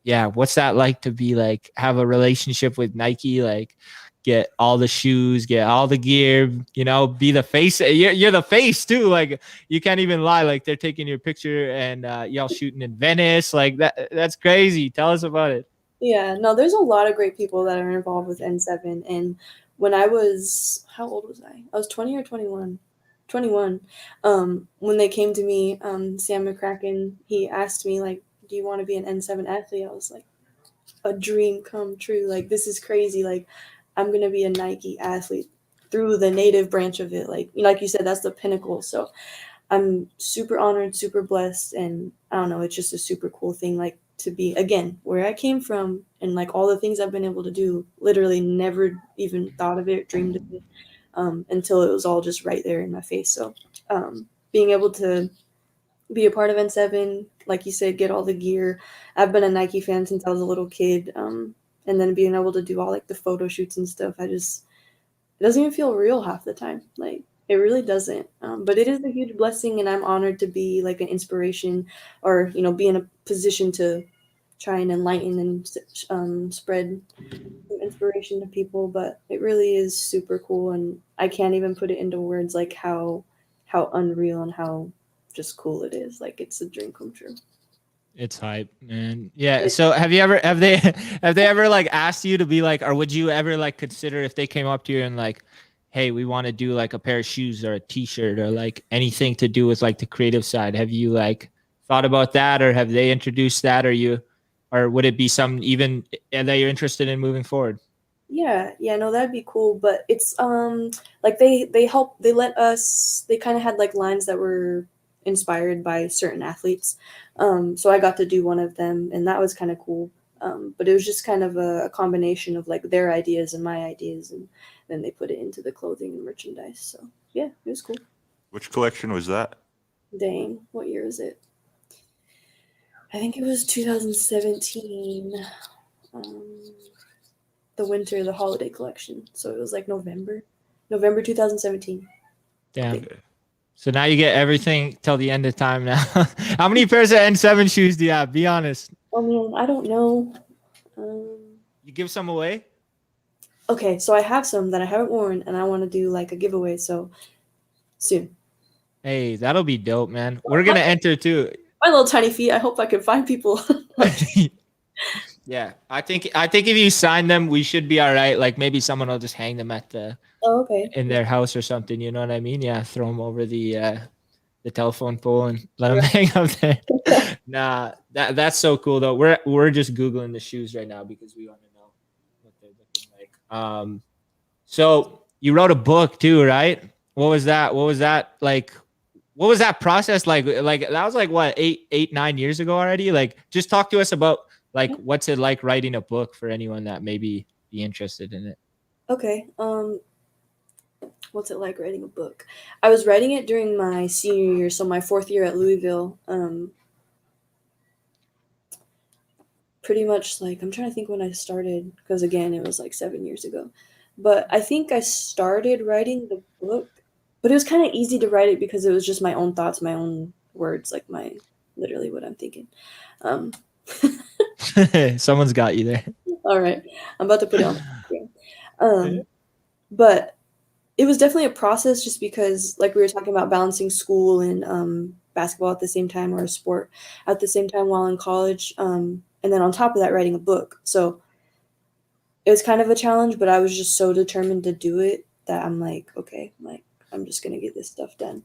Yeah, what's that like to be like have a relationship with Nike? Like, get all the shoes, get all the gear, you know, be the face. You're the face too. Like you can't even lie. Like they're taking your picture and y'all shooting in Venice. Like that's crazy. Tell us about it. Yeah, no, there's a lot of great people that are involved with N7. And when I was, how old was I? I was 20 or 21. 21. When they came to me, Sam McCracken, he asked me like, do you want to be an N7 athlete? I was like, a dream come true. Like, this is crazy. Like, I'm going to be a Nike athlete through the native branch of it. Like you said, that's the pinnacle. So I'm super honored, super blessed. And I don't know, it's just a super cool thing. Like to be, again, where I came from and like all the things I've been able to do, literally never even thought of it, dreamed of it until it was all just right there in my face. So being able to be a part of N7, like you said, get all the gear. I've been a Nike fan since I was a little kid. And then being able to do all like the photo shoots and stuff, it doesn't even feel real half the time. Like it really doesn't. But it is a huge blessing, and I'm honored to be like an inspiration, or you know, be in a position to try and enlighten and spread inspiration to people. But it really is super cool, and I can't even put it into words like how unreal and how just cool it is. Like it's a dream come true. It's hype, man. Yeah. So have they ever like asked you to be like, or would you ever like consider if they came up to you and like, hey, we want to do like a pair of shoes or a t-shirt or like anything to do with like the creative side? Have you like thought about that, or have they introduced that, or would it be some even that you're interested in moving forward? Yeah, yeah, no, that'd be cool. But it's like they let us, they kind of had like lines that were inspired by certain athletes. So I got to do one of them, and that was kind of cool. But it was just kind of a combination of like their ideas and my ideas, and then they put it into the clothing and merchandise. So yeah, it was cool. Which collection was that? Dang, what year is it? I think it was 2017. The holiday collection. So it was like November 2017. Damn. Okay. So now you get everything till the end of time now. How many pairs of N7 shoes do you have? Be honest. I mean, I don't know. You give some away? Okay, so I have some that I haven't worn, and I want to do like a giveaway. So soon. Hey, that'll be dope, man. We're gonna enter too. My little tiny feet. I hope I can find people. Yeah, I think if you sign them, we should be all right. Like maybe someone will just hang them at Oh, okay. in their house or something. You know what I mean? Yeah, throw them over the telephone pole and let them hang up there. Nah, that's so cool though. We're just googling the shoes right now because we want to know what they're looking like. So you wrote a book too, right? What was that? What was that like? What was that process like? Like that was like what 9 years ago already. Like, just talk to us about like what's it like writing a book for anyone that maybe be interested in it. Okay. What's it like writing a book? I was writing it during my senior year, so my 4th year at Louisville. Pretty much like I'm trying to think when I started, because again it was like 7 years ago. But I think I started writing the book, but it was kind of easy to write it because it was just my own thoughts, my own words, like my literally what I'm thinking. Someone's got you there. All right, I'm about to put it on Instagram. But it was definitely a process, just because like we were talking about balancing school and basketball at the same time, or a sport at the same time while in college, and then on top of that writing a book. So it was kind of a challenge, but I was just so determined to do it that I'm like, okay, like I'm just gonna get this stuff done.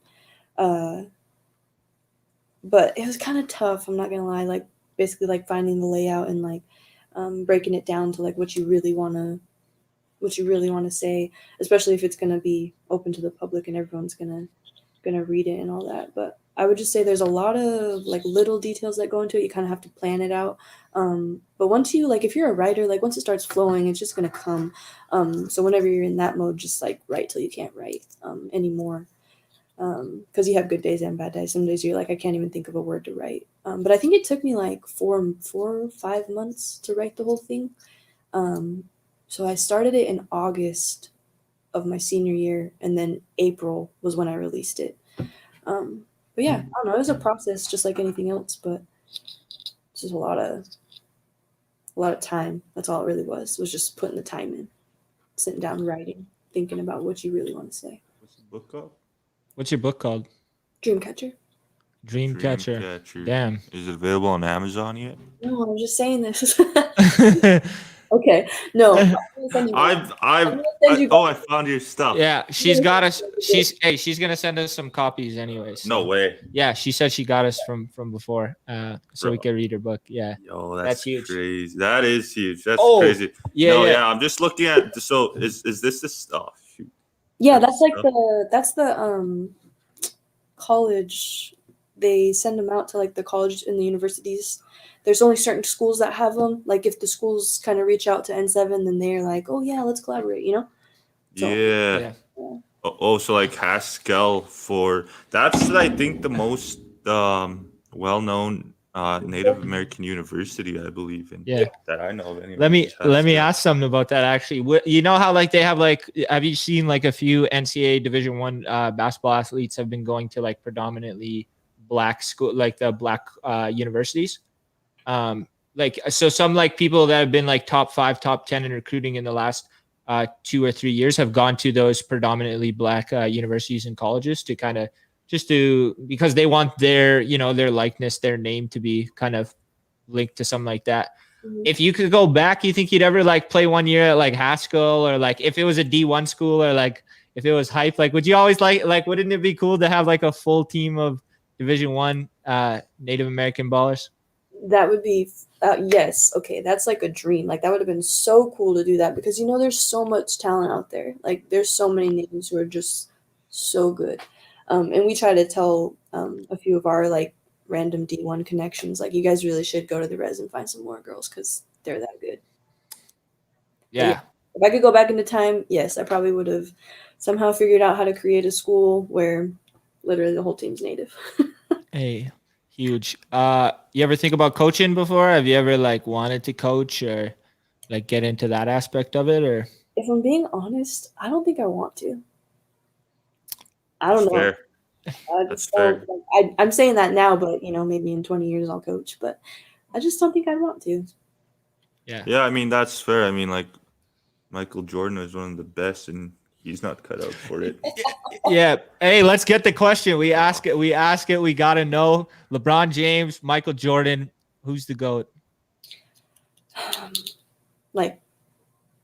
But it was kind of tough, I'm not gonna lie, like basically like finding the layout and like breaking it down to like what you really want to say, especially if it's going to be open to the public and everyone's going to read it and all that. But I would just say there's a lot of like little details that go into it. You kind of have to plan it out. But once you like, if you're a writer, like once it starts flowing, it's just going to come. So whenever you're in that mode, just like write till you can't write anymore. Because you have good days and bad days. Some days you're like, I can't even think of a word to write. But I think it took me like 4 or 5 months to write the whole thing. So I started it in August of my senior year, and then April was when I released it. But yeah, I don't know. It was a process, just like anything else, but it's just a lot of time. That's all it really was just putting the time in, sitting down, writing, thinking about what you really want to say. What's the book called? What's your book called? Dreamcatcher. Dreamcatcher. Damn. Is it available on Amazon yet? No, I'm just saying this. Okay, no. I found your stuff. Yeah, she's got us. She's gonna send us some copies anyways. No way. Yeah, she said she got us from before, so Bro. we could read her book. Yeah. Yo, That's huge. Crazy. That is huge. That's Oh, crazy. yeah, no, yeah. I'm just looking at. So is this the stuff? Shoot. Yeah, that's like the college. They send them out to like the college and the universities. There's only certain schools that have them. Like if the schools kind of reach out to N7, then they're like, oh yeah, let's collaborate, you know? So, Yeah. Oh, so like Haskell that's I think the most well-known Native American university, I believe, in that I know of. Anyway. Let me ask something about that actually. You know how like they have like, have you seen like a few NCAA Division I basketball athletes have been going to like predominantly black school, like the black universities? Like so some like people that have been like top 5, top 10 in recruiting in the last 2 or 3 years have gone to those predominantly black universities and colleges to kind of because they want their, you know, their likeness, their name to be kind of linked to something like that. Mm-hmm. If you could go back, you think you'd ever like play 1 year at like Haskell, or like if it was a D1 school, or like if it was hype, like would you always like wouldn't it be cool to have like a full team of Division 1 Native American ballers? That would be yes. Okay, that's like a dream. Like that would have been so cool to do that because there's so much talent out there. Like there's so many natives who are just so good. And we try to tell a few of our like random D1 connections, like you guys really should go to the res and find some more girls because they're that good. Yeah. If I could go back into time, yes, I probably would have somehow figured out how to create a school where literally the whole team's native. Hey, huge. You ever think about coaching before? Have you ever like wanted to coach or like get into that aspect of it? Or If I'm being honest, I don't think I want to. I don't That's know. fair. I That's just don't, fair. like, I'm saying that now, but maybe in 20 years I'll coach. But I just don't think I want to. Yeah, I mean that's fair. I mean, like Michael Jordan is one of the best, and he's not cut out for it. yeah. Hey, let's get the question. We ask it. We gotta know. LeBron James, Michael Jordan, who's the GOAT? Like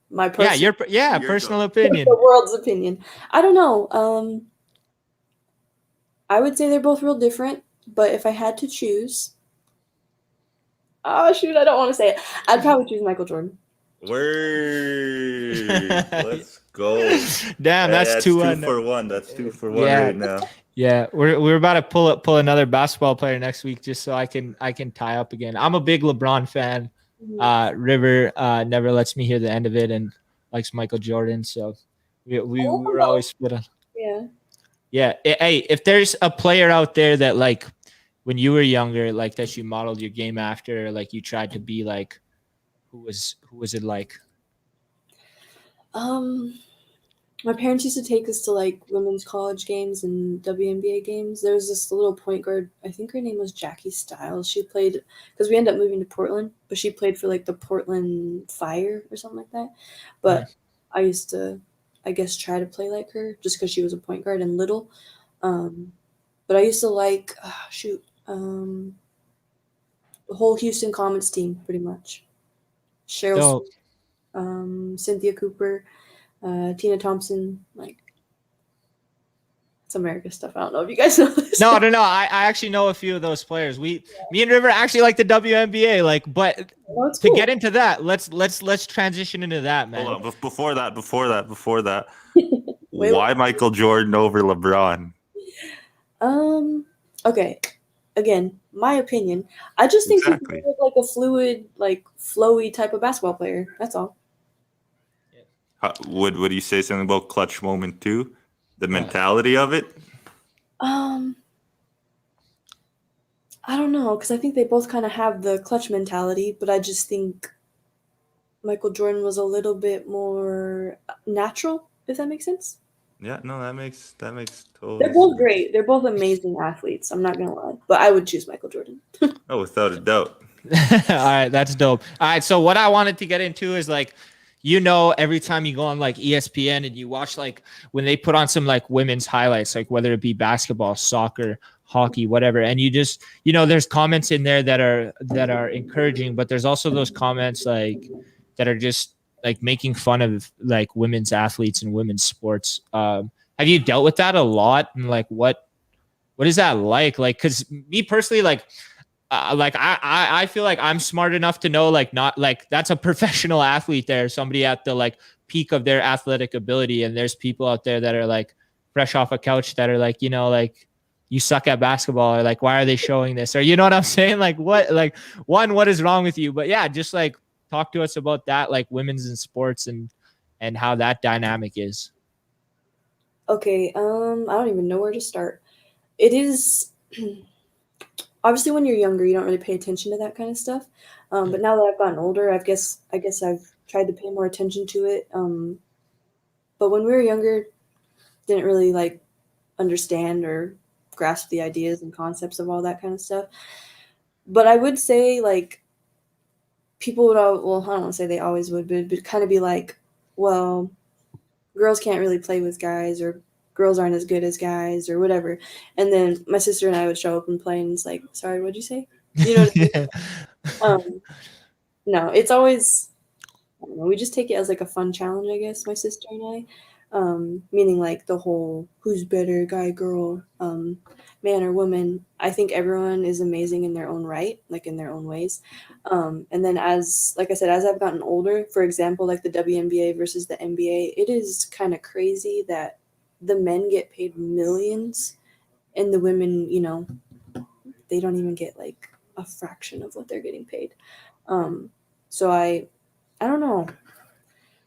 my personal, Your personal opinion. the world's opinion. I don't know. I would say they're both real different, but if I had to choose, oh shoot, I don't want to say it. I'd probably choose Michael Jordan. Word. Let's go. Damn, that's two 2-1. for one. That's 2 for 1 Yeah. right now. Yeah, we're about to pull another basketball player next week just so I can tie up again. I'm a big LeBron fan. River never lets me hear the end of it and likes Michael Jordan, so we were always split on. Yeah. Yeah. Hey, if there's a player out there that like when you were younger, like that you modeled your game after, like you tried to be like, who was it like? My parents used to take us to like women's college games and WNBA games. There was this little point guard, I think her name was Jackie Stiles. She played because we ended up moving to Portland, but she played for like the Portland Fire or something like that. But I used to, I guess, try to play like her just because she was a point guard and little. But I used to like the whole Houston Comets team pretty much. Cheryl, Cynthia Cooper, Tina Thompson, like it's America stuff. I don't know if you guys know this. No. I actually know a few of those players. Me and River actually like the WNBA. Like, but to get into that, let's transition into that, man. Hold on. Before that. Why Michael Jordan over LeBron? Okay. Again, my opinion. I just think he's like a fluid, like flowy type of basketball player. That's all. Would you say something about clutch moment too? The mentality of it? I don't know, because I think they both kind of have the clutch mentality, but I just think Michael Jordan was a little bit more natural, if that makes sense. Yeah, no, that makes total They're both great. They're both amazing athletes. I'm not gonna lie, but I would choose Michael Jordan. Oh, without a doubt. All right, that's dope. All right, so what I wanted to get into is like, every time you go on like ESPN and you watch like when they put on some like women's highlights, like whether it be basketball, soccer, hockey, whatever, and you just there's comments in there that are encouraging, but there's also those comments like that are just like making fun of like women's athletes and women's sports. Have you dealt with that a lot? And like, what is that like? Like, cause me personally, like I feel like I'm smart enough to know, like, not like that's a professional athlete there, somebody at the like peak of their athletic ability. And there's people out there that are like fresh off a couch that are like, like you suck at basketball, or like, why are they showing this? Or, you know what I'm saying? Like what is wrong with you? But yeah, just like, talk to us about that, like women's in sports and how that dynamic is. Okay, I don't even know where to start. It is obviously when you're younger, you don't really pay attention to that kind of stuff. But now that I've gotten older, I guess I've tried to pay more attention to it. But when we were younger, didn't really like understand or grasp the ideas and concepts of all that kind of stuff. But I would say like people would I don't want to say they always would, but it'd kind of be like, well, girls can't really play with guys, or girls aren't as good as guys, or whatever. And then my sister and I would show up and play, and it's like, sorry, what'd you say? You know what I mean? No, it's always, I don't know, we just take it as like a fun challenge, I guess, my sister and I. meaning like the whole who's better, guy, girl, man or woman. I think everyone is amazing in their own right, like in their own ways. And then like I said, as I've gotten older, for example, like the WNBA versus the NBA, it is kind of crazy that the men get paid millions and the women, they don't even get like a fraction of what they're getting paid. So I don't know.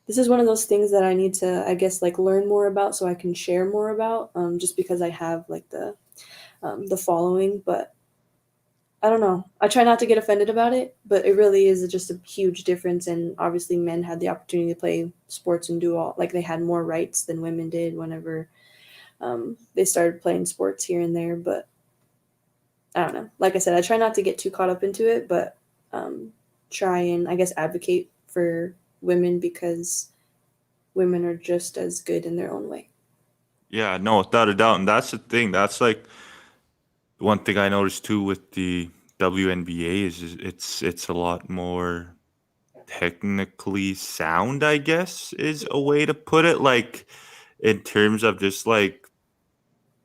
This is one of those things that I need to, I guess, like learn more about so I can share more about, just because I have like the following. But I don't know. I try not to get offended about it, but it really is just a huge difference. And obviously, men had the opportunity to play sports and do all, like they had more rights than women did whenever they started playing sports here and there. But I don't know. Like I said, I try not to get too caught up into it, but try and, I guess, advocate for women because women are just as good in their own way. Yeah, no, without a doubt. And that's the thing. That's like one thing I noticed too with the WNBA is it's a lot more technically sound, I guess, is a way to put it. Like in terms of just like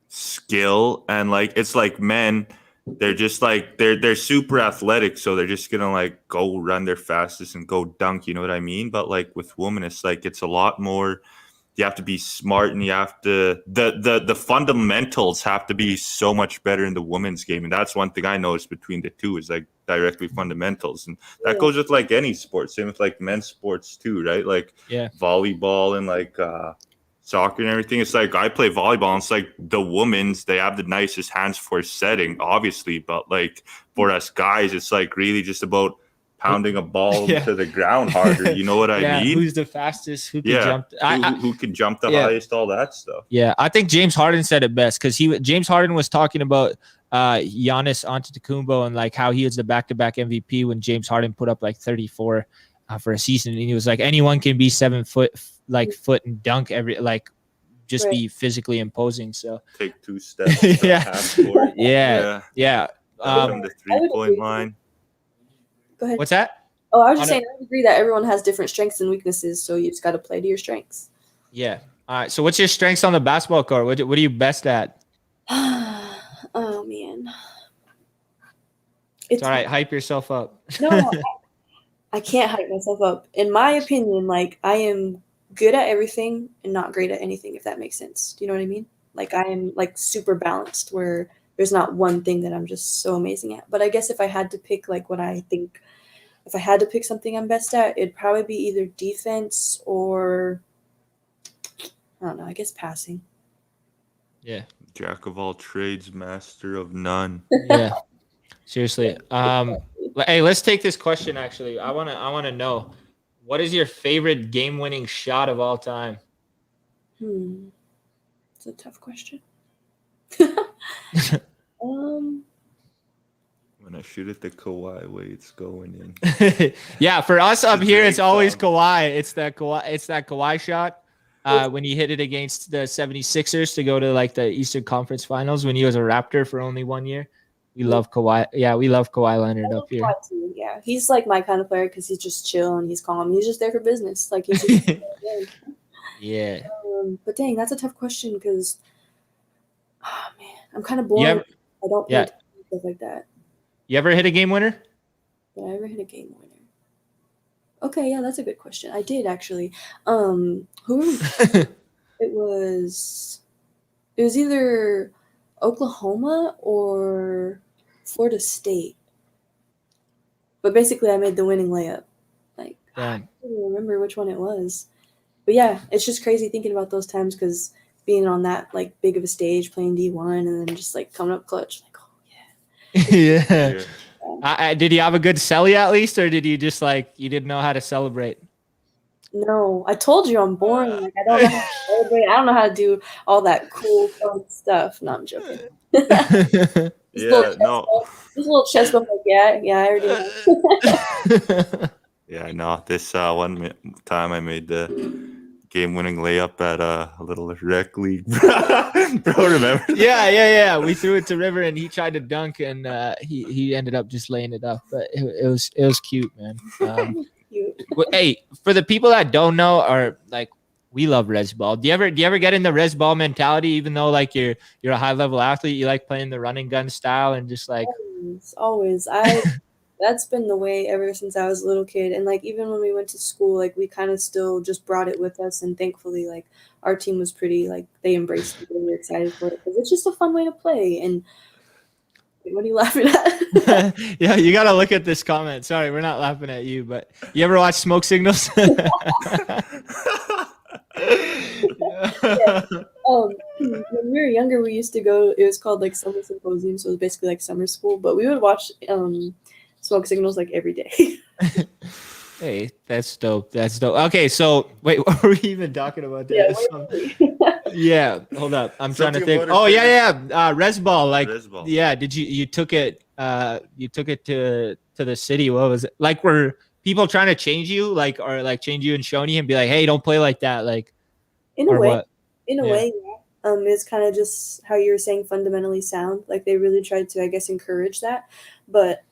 skill and like it's like men, they're just like they're super athletic, so they're just gonna like go run their fastest and go dunk, you know what I mean? But like with women, it's like it's a lot more. You have to be smart and you have to the fundamentals have to be so much better in the women's game. And that's one thing I noticed between the two is like directly fundamentals. And that goes with like any sport. Same with like men's sports too, right? Like volleyball and like soccer and everything. It's like I play volleyball and it's like the women's, they have the nicest hands for setting, obviously. But like for us guys, it's like really just about pounding a ball to the ground harder. You know what I mean? Who's the fastest? Who can jump? Who can jump the highest? All that stuff. Yeah, I think James Harden said it best because James Harden was talking about Giannis Antetokounmpo and like how he was the back-to-back MVP when James Harden put up like 34 for a season, and he was like, anyone can be 7 foot and dunk just be physically imposing. So take 2 steps. From the 3-point line. Go ahead. What's that? Oh, I was just saying, I agree that everyone has different strengths and weaknesses, so you just got to play to your strengths. Yeah. All right. So what's your strengths on the basketball court? What are you best at? Oh, man. It's all right. Hype yourself up. No, I can't hype myself up. In my opinion, like, I am good at everything and not great at anything, if that makes sense. Do you know what I mean? Like, I am, like, super balanced where there's not one thing that I'm just so amazing at. But I guess if I had to pick, like, what I think, if I had to pick something I'm best at, it'd probably be either defense or, I don't know, I guess passing. Yeah. Jack of all trades, master of none. Yeah. Seriously. Hey, let's take this question, actually. I wanna know, what is your favorite game-winning shot of all time? It's a tough question. When I shoot it the Kawhi way, it's going in. Yeah, for us up here, it's always Kawhi. It's that Kawhi shot when he hit it against the 76ers to go to like the Eastern Conference Finals when he was a Raptor for only 1 year. We love Kawhi. Yeah, we love Kawhi Leonard up here. Yeah, he's like my kind of player because he's just chill and he's calm. He's just there for business. Like he's just yeah. But dang, that's a tough question because, oh man, I'm kind of bored. I don't play stuff like that. You ever hit a game winner? Did I ever hit a game winner? Okay, yeah, that's a good question. I did actually. Who? It was either Oklahoma or Florida State. But basically, I made the winning layup. Like, I don't even remember which one it was. But yeah, it's just crazy thinking about those times because being on that like big of a stage, playing D1, and then just like coming up clutch, like, oh yeah. Yeah. Did you have a good celly at least, or did you just like you didn't know how to celebrate? No, I told you I'm boring. Like I don't know how to celebrate. I don't know how to do all that cool fun stuff. No, I'm joking. This little chest bump, like I already know. Yeah, no. This one time I made the game-winning layup at a little rec league. Bro, remember? Yeah. We threw it to River, and he tried to dunk, and he ended up just laying it up. But it was cute, man. Hey, for the people that don't know, or like we love res ball. Do you ever get in the res ball mentality, even though like you're a high level athlete, you like playing the running gun style and just like Always. That's been the way ever since I was a little kid. And like even when we went to school, like we kind of still just brought it with us. And thankfully, like our team was pretty like they embraced it. They were excited for it because it's just a fun way to play. And what are you laughing at? yeah, you gotta look at this comment. Sorry, we're not laughing at you, but you ever watch Smoke Signals? Yeah. When we were younger, we used to go. It was called like summer symposium, so it was basically like summer school. But we would watch Smoke Signals like every day. Hey, that's dope. That's dope. Okay, so wait, what were we even talking about? Yeah, hold up. I'm trying to think. Oh yeah. Res ball, like Resball. yeah. Did you took it? You took it to the city. What was it like? Were people trying to change you, like, or like change you in Shawnee and be like, hey, don't play like that, like, In a or way, what? Yeah. yeah. It's kind of just how you were saying, fundamentally sound. Like they really tried to, I guess, encourage that. But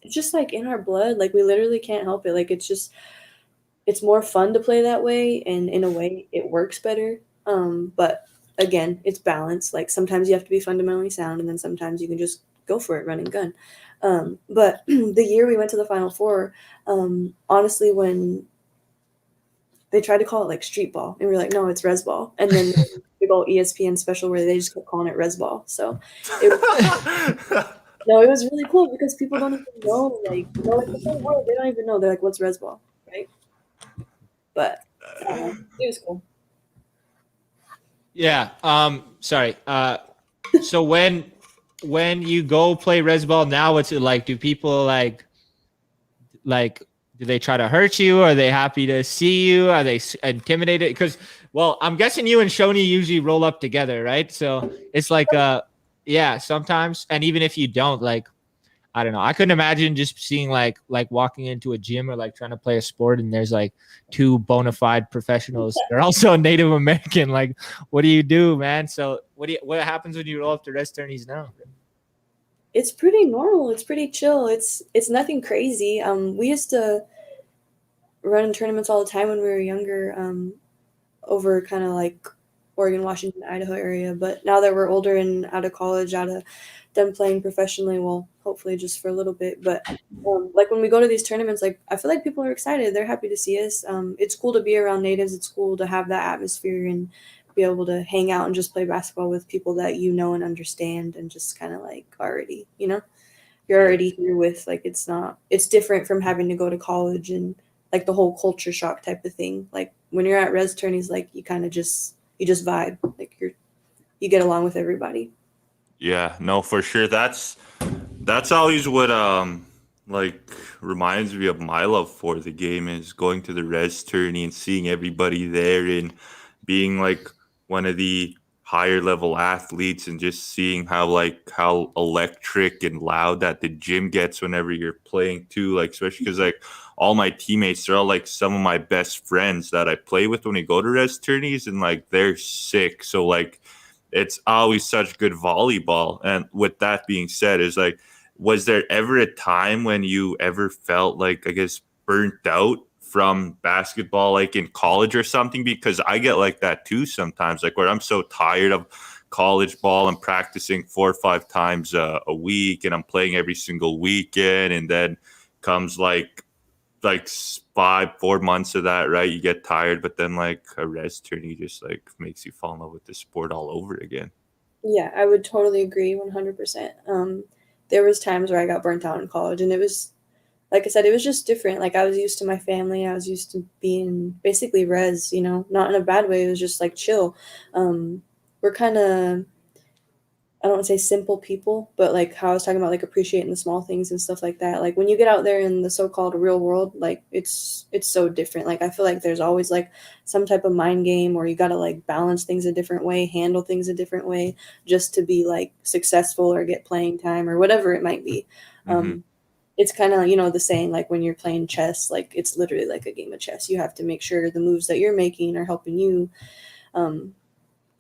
it's just like in our blood. Like we literally can't help it. Like it's more fun to play that way, and in a way, it works better. But again, it's balance. Like sometimes you have to be fundamentally sound, and then sometimes you can just go for it, run and gun. But the year we went to the Final Four, honestly, when they tried to call it like street ball, and we were like, no, it's res ball. And then big old ESPN special where they just kept calling it res ball. So it was really cool because people don't even know, like, the whole world, they don't even know. They're like, what's res ball, right? But it was cool. Yeah. Sorry. So when you go play res ball now, what's it like? Do people like do they try to hurt you? Are they happy to see you? Are they intimidated? Because, well, I'm guessing you and Shoni usually roll up together, right? So it's like, yeah, sometimes. And even if you don't, like, I don't know. I couldn't imagine just seeing like walking into a gym or like trying to play a sport and there's like two bona fide professionals. They're also Native American. Like, what do you do, man? So what happens when you roll up to res tourneys now? It's pretty normal. It's pretty chill. It's nothing crazy. We used to run tournaments all the time when we were younger, over kind of like Oregon, Washington, Idaho area. But now that we're older and out of college, out of done playing professionally, well, hopefully just for a little bit. But like when we go to these tournaments, like I feel like people are excited. They're happy to see us. It's cool to be around natives. It's cool to have that atmosphere and be able to hang out and just play basketball with people that you know and understand, and just kind of like already, you're already here with, like, it's different from having to go to college and like the whole culture shock type of thing. Like when you're at res tourneys, like you kind of just vibe, like you get along with everybody. Yeah, no, for sure. That's always what like reminds me of my love for the game, is going to the res tourney and seeing everybody there and being like one of the higher level athletes, and just seeing how electric and loud that the gym gets whenever you're playing too, like especially because like all my teammates, they're all like some of my best friends that I play with when we go to res tourneys, and like they're sick, so like it's always such good volleyball. And with that being said, is like, was there ever a time when you ever felt like, I guess, burnt out from basketball, like in college or something? Because I get like that too sometimes, like where I'm so tired of college ball and practicing 4 or 5 times a week, and I'm playing every single weekend, and then comes like 4 months of that, right? You get tired, but then like a res tourney just like makes you fall in love with the sport all over again. Yeah, I would totally agree 100%. There was times where I got burnt out in college, and it was, like I said, it was just different. Like I was used to my family. I was used to being basically res, not in a bad way. It was just like chill. We're kind of, I don't want to say simple people, but like how I was talking about, like appreciating the small things and stuff like that. Like when you get out there in the so-called real world, like it's so different. Like I feel like there's always like some type of mind game, or you got to like balance things a different way, handle things a different way, just to be like successful or get playing time or whatever it might be. Mm-hmm. It's kind of, the saying, like when you're playing chess, like it's literally like a game of chess. You have to make sure the moves that you're making are helping you.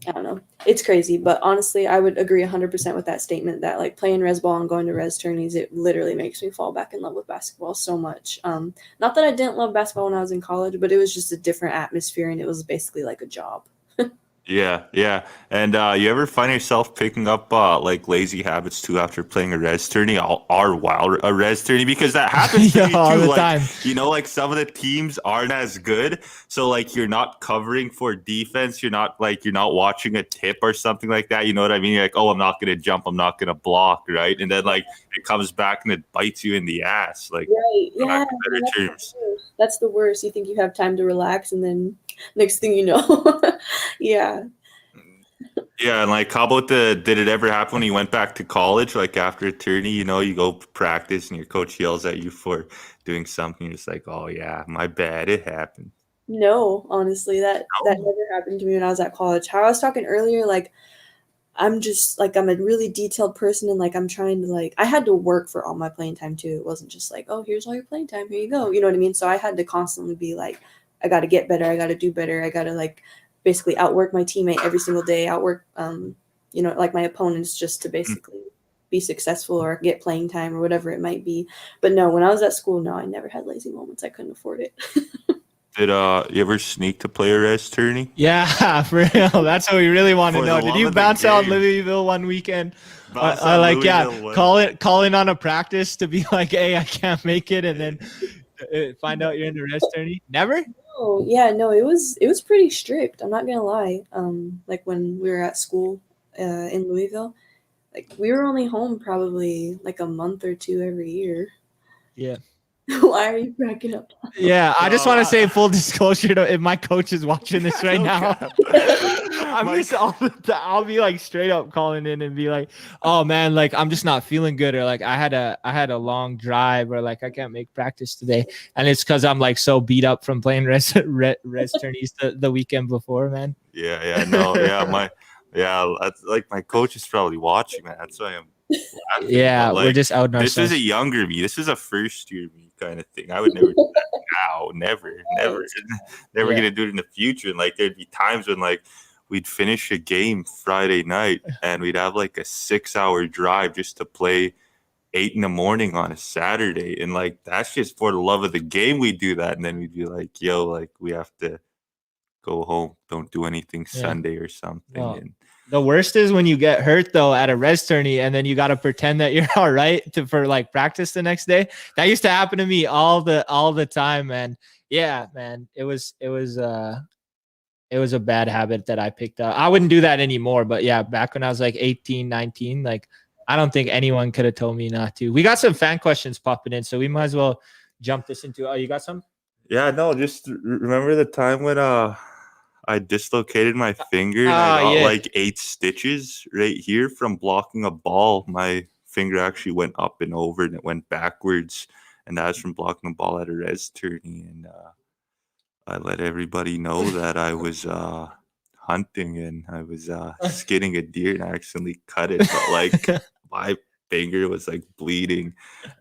I don't know. It's crazy, but honestly, I would agree 100% with that statement that like playing res ball and going to res tourneys, it literally makes me fall back in love with basketball so much. Not that I didn't love basketball when I was in college, but it was just a different atmosphere and it was basically like a job. Yeah, yeah. And you ever find yourself picking up like lazy habits too after playing a res tourney or while a res tourney? Because that happens to Yeah, me all too. the Like, time. like some of the teams aren't as good. So like you're not covering for defense. You're not watching a tip or something like that. You know what I mean? You're like, oh, I'm not gonna jump, I'm not gonna block, right? And then like it comes back and it bites you in the ass. Like Right. for lack Yeah. of better That's the terms. worst. That's the worst. You think you have time to relax and then next thing you know. Yeah. Yeah, and like, how about did it ever happen when you went back to college? Like after a tourney, you go practice and your coach yells at you for doing something. You're just like, oh yeah, my bad, it happened. No, honestly, that No. never happened to me when I was at college. How I was talking earlier, like I'm just like I'm a really detailed person and like I'm trying to like I had to work for all my playing time too. It wasn't just like, oh, here's all your playing time, here you go. You know what I mean? So I had to constantly be like, I gotta get better, I gotta do better, I gotta like basically outwork my teammate every single day, outwork like my opponents just to basically be successful or get playing time or whatever it might be. But no, when I was at school, no, I never had lazy moments. I couldn't afford it. Did you ever sneak to play a res tourney? Yeah, for real. That's what we really want to For the know. Did love you of the bounce out game. Louisville one weekend? Bounce I out like, yeah, Louisville one. call in on a practice to be like, hey, I can't make it, and then find out you're in the rest tourney. Never? Oh, yeah, no, it was pretty strict. I'm not gonna lie. Like when we were at school, in Louisville, like we were only home probably like a month or two every year. Yeah. Why are you cracking up? Yeah, I just No, want to say full disclosure to if my coach is watching this right no now. cap. I'm My just I'll be like straight up calling in and be like, "Oh man, like I'm just not feeling good," or like I had a long drive, or like I can't make practice today, and it's because I'm like so beat up from playing res tourneys the weekend before, man. yeah, no, that's like my coach is probably watching that. That's why I'm laughing. But Yeah, we're like just out in this is a ourselves. younger me. This is a first year me kind of thing. I would never do that now. Never, never, Right. never Yeah. gonna do it in the future. And like there'd be times when like we'd finish a game Friday night and we'd have like a 6 hour drive just to play 8 in the morning on a Saturday. And like that's just for the love of the game we do that. And then we'd be like, yo, like we have to go home, don't do anything Yeah. Sunday or something. No. And The worst is when you get hurt though at a res tourney and then you got to pretend that you're all right for like practice the next day. That used to happen to me all the time, man. Yeah, man. It was a bad habit that I picked up. I wouldn't do that anymore, but yeah, back when I was like 18, 19, like I don't think anyone could have told me not to. We got some fan questions popping in, so we might as well jump this into. Oh, you got some? yeah, no, just remember the time when I dislocated my finger and I got Yeah. like 8 stitches right here from blocking a ball. My finger actually went up and over and it went backwards. And that was from blocking a ball at a res tourney. And I let everybody know that I was hunting and I was skinning a deer and I accidentally cut it. But like my finger was like bleeding.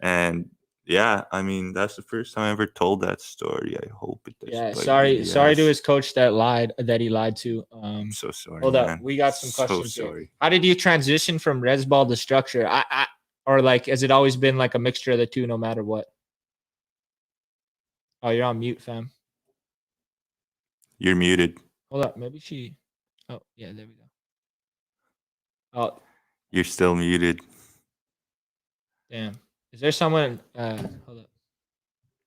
And yeah, I mean, that's the first time I ever told that story. I hope it doesn't Yeah, bite me in the sorry to ass. his coach that he lied to. I'm so sorry, Hold up, man. we got some So questions here. sorry. How did you transition from res ball to structure? Or like has it always been like a mixture of the two, no matter what? Oh, you're on mute, fam. You're muted. Hold up, maybe she. Oh, yeah, there we go. Oh, You're still muted. damn. Is there someone? Hold up.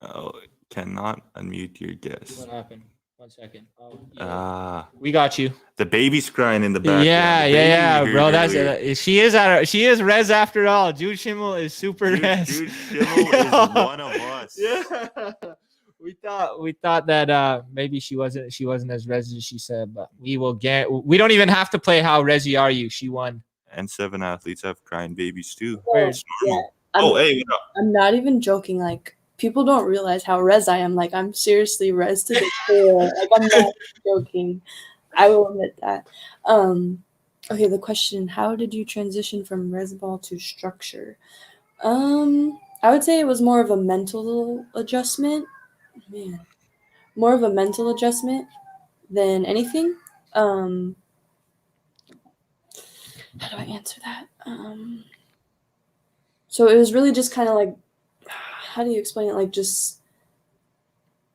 Oh, cannot unmute your guest. What happened? 1 second. Oh, yeah. Ah, We got you. the baby's crying in the background. Yeah, The baby yeah, we heard bro. That's earlier. she is res after all. Jude Schimmel is super res. Jude Schimmel is one of us. Yeah. We thought that maybe she wasn't as res as she said, but we don't even have to play how resi are you. She won. And 7 athletes have crying babies too. Well, It's yeah, normal. I'm, Oh, hey, what up? I'm not even joking. Like people don't realize how res I am. Like I'm seriously res to the core. Like I'm not joking. I will admit that. Okay, the question: how did you transition from res ball to structure? I would say it was more of a mental adjustment. Man, more of a mental adjustment than anything. Um, I would say it was more of a mental adjustment than anything. Um, I would say it was more of a mental adjustment than anything. Um, I would say it was more of a mental adjustment than anything. Um, I would say it was more of a mental adjustment than anything. Um, I would say it was more of a mental adjustment than anything. how do I answer that? So it was really just kind of like, how do you explain it? Like just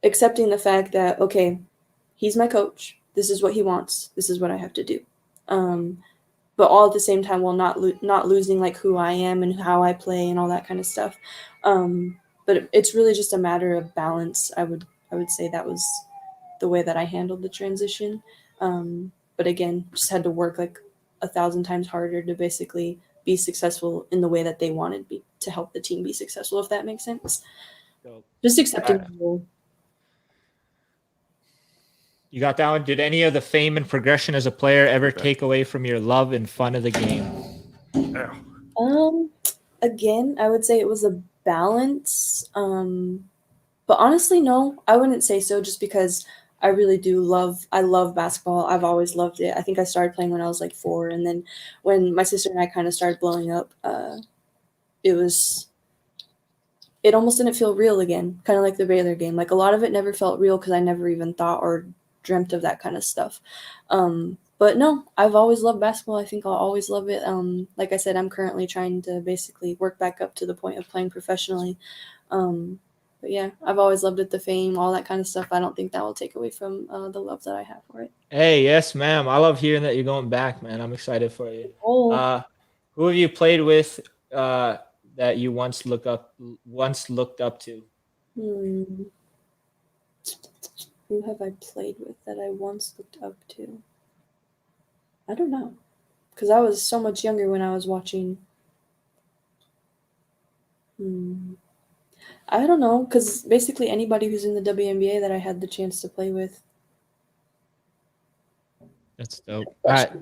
accepting the fact that, okay, he's my coach. This is what he wants. This is what I have to do. But all at the same time, while not losing like who I am and how I play and all that kind of stuff. But it's really just a matter of balance. I would say that was the way that I handled the transition. But again, just had to work like 1,000 times harder to basically be successful in the way that they wanted me to help the team be successful, if that makes sense. Just accepting the role. You got that one? Did any of the fame and progression as a player ever take away from your love and fun of the game? Again, I would say it was a balance. But honestly, no, I wouldn't say so, just because I really I love basketball. I've always loved it. I think I started playing when I was like 4, and then when my sister and I kind of started blowing up, it almost didn't feel real again, kind of like the Baylor game. Like a lot of it never felt real because I never even thought or dreamt of that kind of stuff. But no, I've always loved basketball. I think I'll always love it. Like I said, I'm currently trying to basically work back up to the point of playing professionally. But yeah, I've always loved it, the fame, all that kind of stuff. I don't think that will take away from the love that I have for it. Hey, yes, ma'am. I love hearing that you're going back, man. I'm excited for you. Oh. Who have you played with that you once looked up to? Who have I played with that I once looked up to? I don't know, because I was so much younger when I was watching. I don't know, because basically anybody who's in the WNBA that I had the chance to play with. That's dope. All right.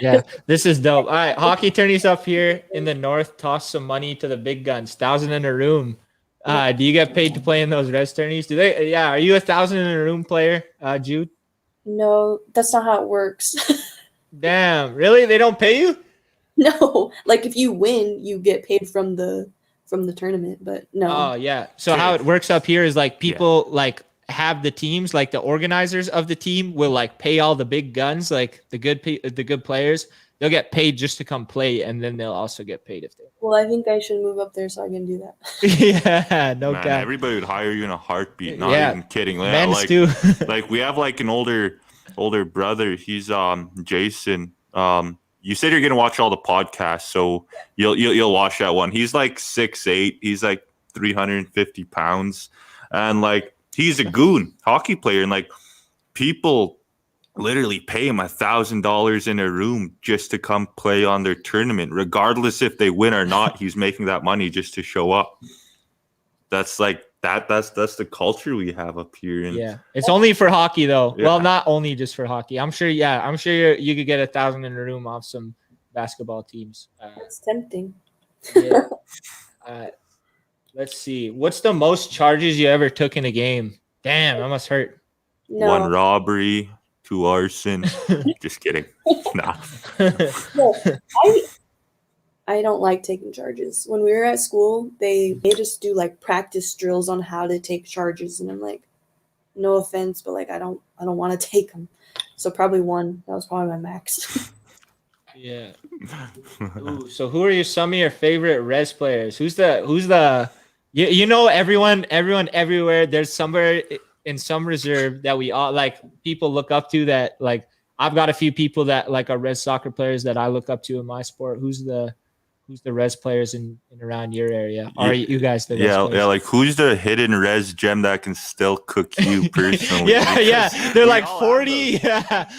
Yeah. This is dope. All right, hockey tourneys up here in the north toss some money to the big guns. 1,000 in a room. Do you get paid to play in those res tourneys? Do they? Yeah. Are you 1,000 in a room player, Jude? No, that's not how it works. Damn, really? They don't pay you? No, like if you win, you get paid from the tournament, but no. Oh yeah. So how it works up here is like people like have the teams, like the organizers of the team will like pay all the big guns, like the good players. They'll get paid just to come play, and then they'll also get paid if they. Well, I think I should move up there so I can do that. Yeah, no Man, cap. everybody would hire you in a heartbeat. Not even kidding. Men's too. Like we have like an older brother. He's Jason. You said you're gonna watch all the podcasts, so you'll watch that one. He's like 6'8". He's like 350 pounds, and like he's a goon hockey player, and like people literally pay him $1,000 in a room just to come play on their tournament, regardless if they win or not. He's making that money just to show up. That's like that's the culture we have up here. And yeah, it's only for hockey though. Yeah. Well, not only just for hockey. I'm sure you could get 1,000 in a room off some basketball teams. It's tempting. Yeah. Let's see. What's the most charges you ever took in a game? Damn, that must hurt. No. 1 robbery, 2 arson. Just kidding. Nah. No, I don't like taking charges. When we were at school, they made us do like practice drills on how to take charges, and I'm like, no offense, but like I don't want to take them. So probably 1. That was probably my max. Yeah. Ooh, so who are some of your favorite res players? Who's the you know everyone everywhere. There's somewhere in some reserve that we all like people look up to, that like I've got a few people that like are res soccer players that I look up to in my sport. Who's the res players in around your area? Are you guys the res players? Yeah, like who's the hidden res gem that can still cook you personally? yeah, they're like 40. Yeah,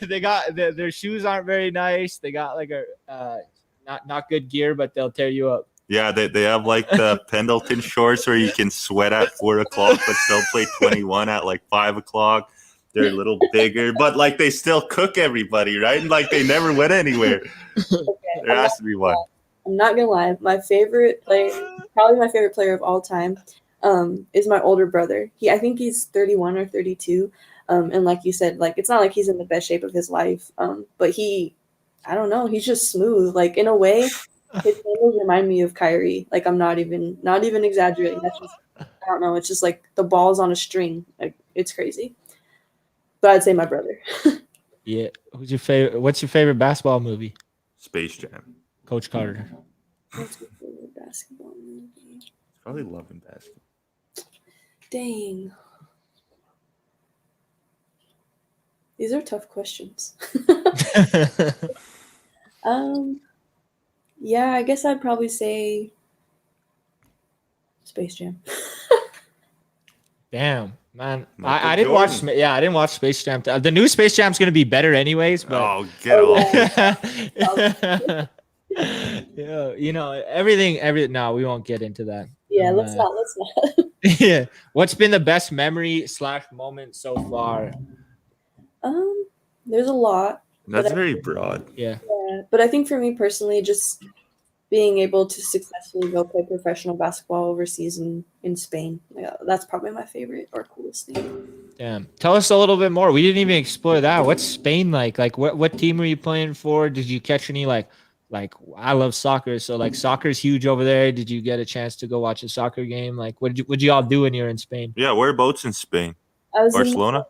they got their shoes aren't very nice. They got like a not good gear, but they'll tear you up. Yeah, they have like the Pendleton shorts where you can sweat at 4 o'clock, but still play 21 at like 5 o'clock. They're a little bigger, but like they still cook everybody, right? And like they never went anywhere. Okay, there has to be one. I'm not gonna lie, my favorite player, probably my favorite player of all time, is my older brother. I think he's 31 or 32, and like you said, like it's not like he's in the best shape of his life, but I don't know, he's just smooth. Like in a way, his handles remind me of Kyrie. Like I'm not even exaggerating. That's just, I don't know. It's just like the ball's on a string. Like it's crazy. But I'd say my brother. Yeah. What's your favorite basketball movie? Space Jam. Coach Carter. What's your favorite basketball movie? It's probably Love and Basketball. Dang. These are tough questions. Yeah, I guess I'd probably say Space Jam. Damn, man. Michael I didn't watch. Jordan. Yeah, I didn't watch Space Jam. The new Space Jam's gonna be better anyways. But Oh, get Oh, off. yeah, you know everything. No, we won't get into that. Yeah, let's not. Yeah. What's been the best memory / moment so far? There's a lot. That's very broad. Yeah. Yeah, but I think for me personally, just being able to successfully go play professional basketball overseas in Spain, that's probably my favorite or coolest thing. Damn. Tell us a little bit more. We didn't even explore that. What's Spain like? Like what team were you playing for? Did you catch any like I love soccer, so like soccer's huge over there. Did you get a chance to go watch a soccer game? Like what'd you all do when you were in Spain? Yeah, whereabouts in Spain? I was Barcelona?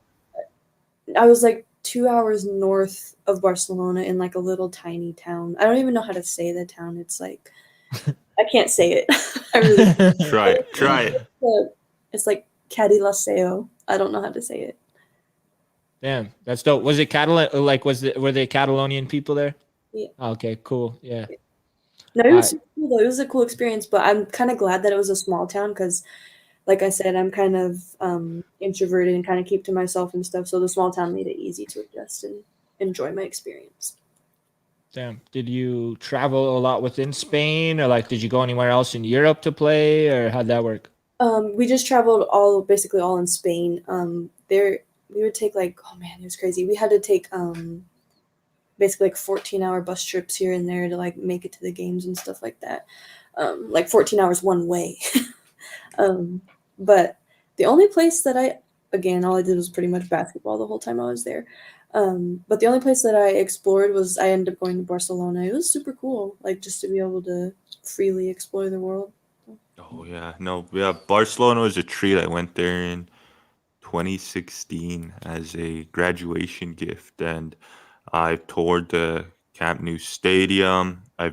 I was like 2 hours north of Barcelona in like a little tiny town. I don't even know how to say the town. It's like I can't say it. I really Try it. It's like Cadilaseo. I don't know how to say it. Damn, that's dope. Was it were they Catalonian people there? Yeah. Okay, cool. Yeah. No, it was cool though. It was a cool experience, but I'm kind of glad that it was a small town because, like I said, I'm kind of introverted and kind of keep to myself and stuff. So the small town made it easy to adjust and enjoy my experience. Damn. Did you travel a lot within Spain, or like did you go anywhere else in Europe to play, or how'd that work? We just traveled basically all in Spain. We would take like, oh man, it was crazy. We had to take basically like 14-hour bus trips here and there to like make it to the games and stuff like that. Like 14 hours one way. But the only place that all I did was pretty much basketball the whole time I was there. But the only place that I explored I ended up going to Barcelona. It was super cool, like just to be able to freely explore the world. Oh yeah, no, yeah. Barcelona was a treat. I went there in 2016 as a graduation gift, and I've toured the Camp Nou Stadium. I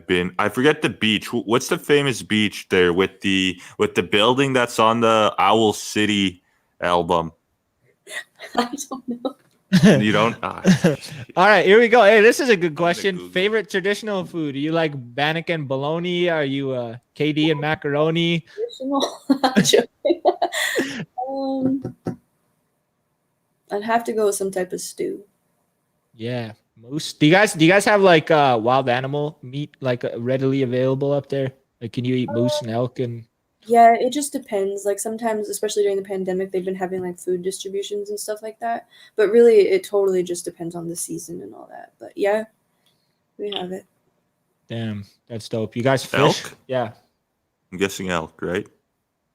forget the beach. What's the famous beach there with the building that's on the Owl City album? I don't know. You don't? All right, here we go. Hey, this is a good question. Favorite traditional food? Do you like bannock and bologna? Are you KD and macaroni? Traditional? I'd have to go with some type of stew. Yeah, moose. Do you guys have like wild animal meat like readily available up there? Like, can you eat moose and elk and? Yeah, it just depends. Like sometimes, especially during the pandemic, they've been having like food distributions and stuff like that. But really, it totally just depends on the season and all that. But yeah, we have it. Damn, that's dope. You guys fish? Elk? Yeah. I'm guessing elk, right?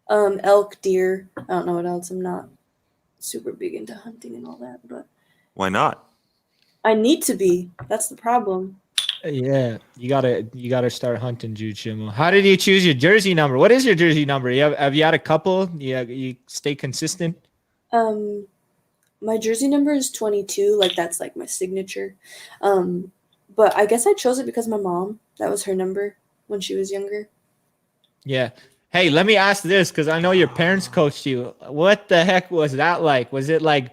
Elk, deer. I don't know what else. I'm not super big into hunting and all that, but Why not? I need to be. That's the problem. Yeah, you gotta start hunting, Jude Schimmel. How did you choose your jersey number? What is your jersey number? Have you had a couple? Yeah, you stay consistent. My jersey number is 22. Like that's like my signature. But I guess I chose it because my mom. That was her number when she was younger. Yeah. Hey, let me ask this because I know your parents coached you. What the heck was that like? Was it like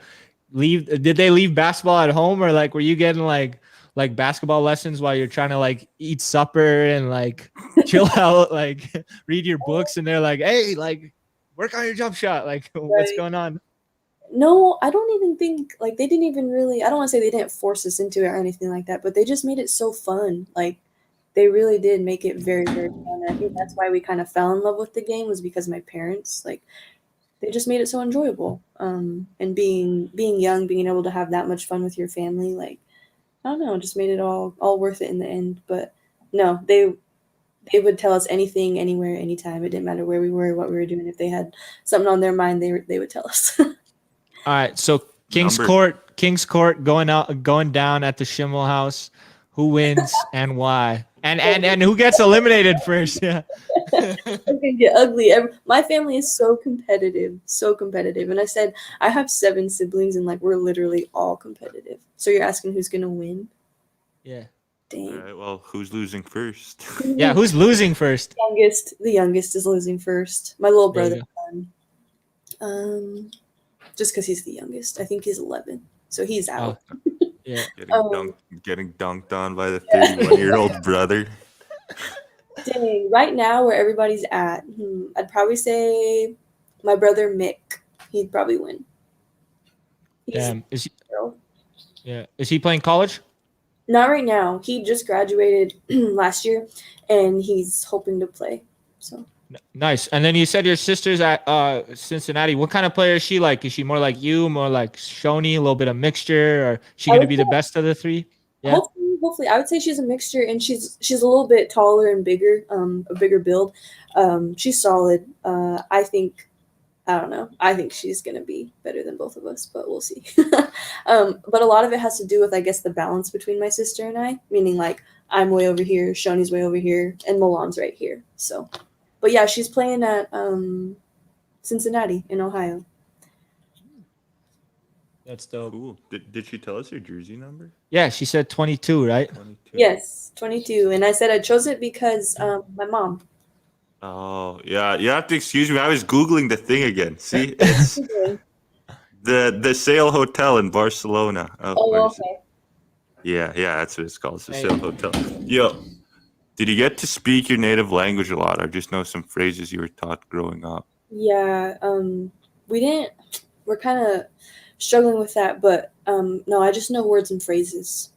did they leave basketball at home, or like were you getting like basketball lessons while you're trying to like eat supper and like chill out, like read your books, and they're like, hey, like work on your jump shot, like what's going on? No, I don't even think like they didn't even really, I don't want to say they didn't force us into it or anything like that, but they just made it so fun. Like they really did make it very, very fun. And I think that's why we kind of fell in love with the game, was because my parents, like they just made it so enjoyable. And being young, being able to have that much fun with your family, like I don't know, just made it all worth it in the end. But no, they would tell us anything, anywhere, anytime. It didn't matter where we were, what we were doing. If they had something on their mind, they would tell us. All right, so King's Court going down at the Schimmel house. Who wins and why? And who gets eliminated first? Yeah. It's gonna get ugly. My family is so competitive. And I said I have 7 siblings, and like we're literally all competitive. So you're asking who's gonna win? Yeah. Dang. All right, well, who's losing first? Yeah, who's losing first? The youngest is losing first. My little There you brother. Just because he's the youngest. I think he's 11, so he's out. Yeah. Getting dunked on by the 31-year-old brother. Dang, right now where everybody's at, I'd probably say my brother Mick. He'd probably win. He's Damn. girl. Is he playing college? Not right now. He just graduated last year, and he's hoping to play. So Nice. And then you said your sister's at Cincinnati. What kind of player is she like? Is she more like you, more like Shoni, a little bit of mixture, or is she I going to would be the best of the three? Yeah. hopefully, I would say she's a mixture, and she's a little bit taller and bigger, a bigger build. She's solid. I don't know. I think she's gonna be better than both of us, but we'll see. But a lot of it has to do with, I guess, the balance between my sister and I. Meaning, like, I'm way over here, Shoni's way over here, and Milan's right here. So, but yeah, she's playing at Cincinnati in Ohio. That's dope. Cool. Did she tell us her jersey number? Yeah, she said 22, right? 22. Yes, 22. And I said I chose it because my mom. Oh, yeah. You have to excuse me. I was Googling the thing again. See, it's the Sail Hotel in Barcelona. Oh, okay. Yeah, that's what it's called. It's the Sail Hotel. Yo, did you get to speak your native language a lot, or just know some phrases you were taught growing up? Yeah, we didn't. We're kind of struggling with that, but no, I just know words and phrases.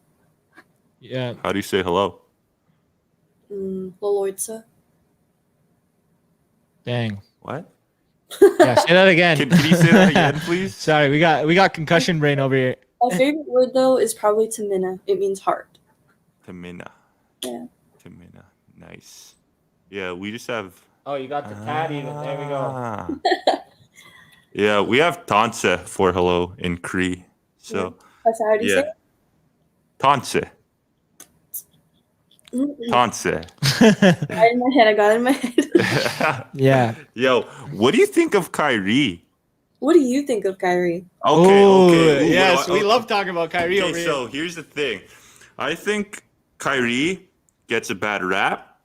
Yeah. How do you say hello? Loloitza. Dang. What? Yeah, say that again. Can you say that again, please? Sorry, we got concussion brain over here. My favorite word though is probably Tamina. It means heart. Tamina. Yeah. Tamina. Nice. Yeah, we just have. Oh, you got the tat even. There we go. Yeah, we have Tanse for hello in Cree. So. That's how do you say it? Tanse. Tanse. I got it in my head. Yeah. Yo, what do you think of Kyrie? What do you think of Kyrie? Okay. Ooh, yes, we love talking about Kyrie over here. So here's the thing. I think Kyrie gets a bad rap.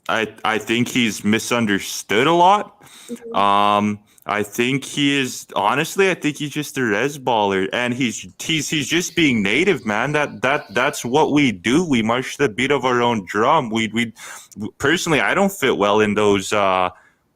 I think he's misunderstood a lot. Mm-hmm. I think he is honestly. I think he's just a res baller, and he's just being native, man. That's what we do. We march to the beat of our own drum. We personally, I don't fit well in those.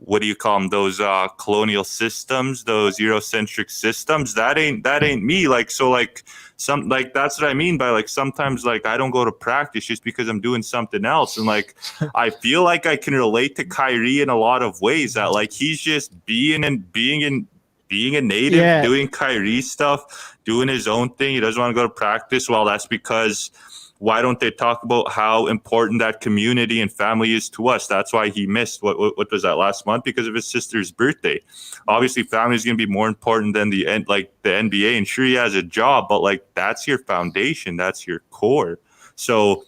What do you call them? Those colonial systems, those Eurocentric systems. That ain't me. That's what I mean by like sometimes like I don't go to practice just because I'm doing something else, and like I feel like I can relate to Kyrie in a lot of ways. That like he's just being a native, doing Kyrie stuff, doing his own thing. He doesn't want to go to practice. Well, that's because. Why don't they talk about how important that community and family is to us? That's why he missed what was that last month because of his sister's birthday. Obviously, family is going to be more important than the NBA. And sure, he has a job, but like that's your foundation, that's your core. So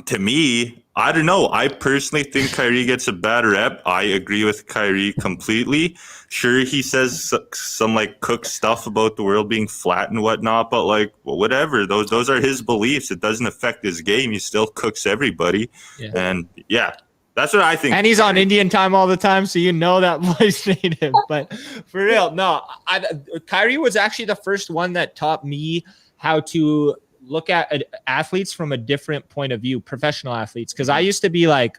to me, I don't know. I personally think Kyrie gets a bad rep. I agree with Kyrie completely. Sure, he says some like cook stuff about the world being flat and whatnot, but like whatever. Those are his beliefs. It doesn't affect his game. He still cooks everybody. Yeah. And yeah, that's what I think. And he's on Indian time all the time, so you know that boy's native. But for real, no. Kyrie was actually the first one that taught me how to look at athletes from a different point of view, professional athletes. Because I used to be like,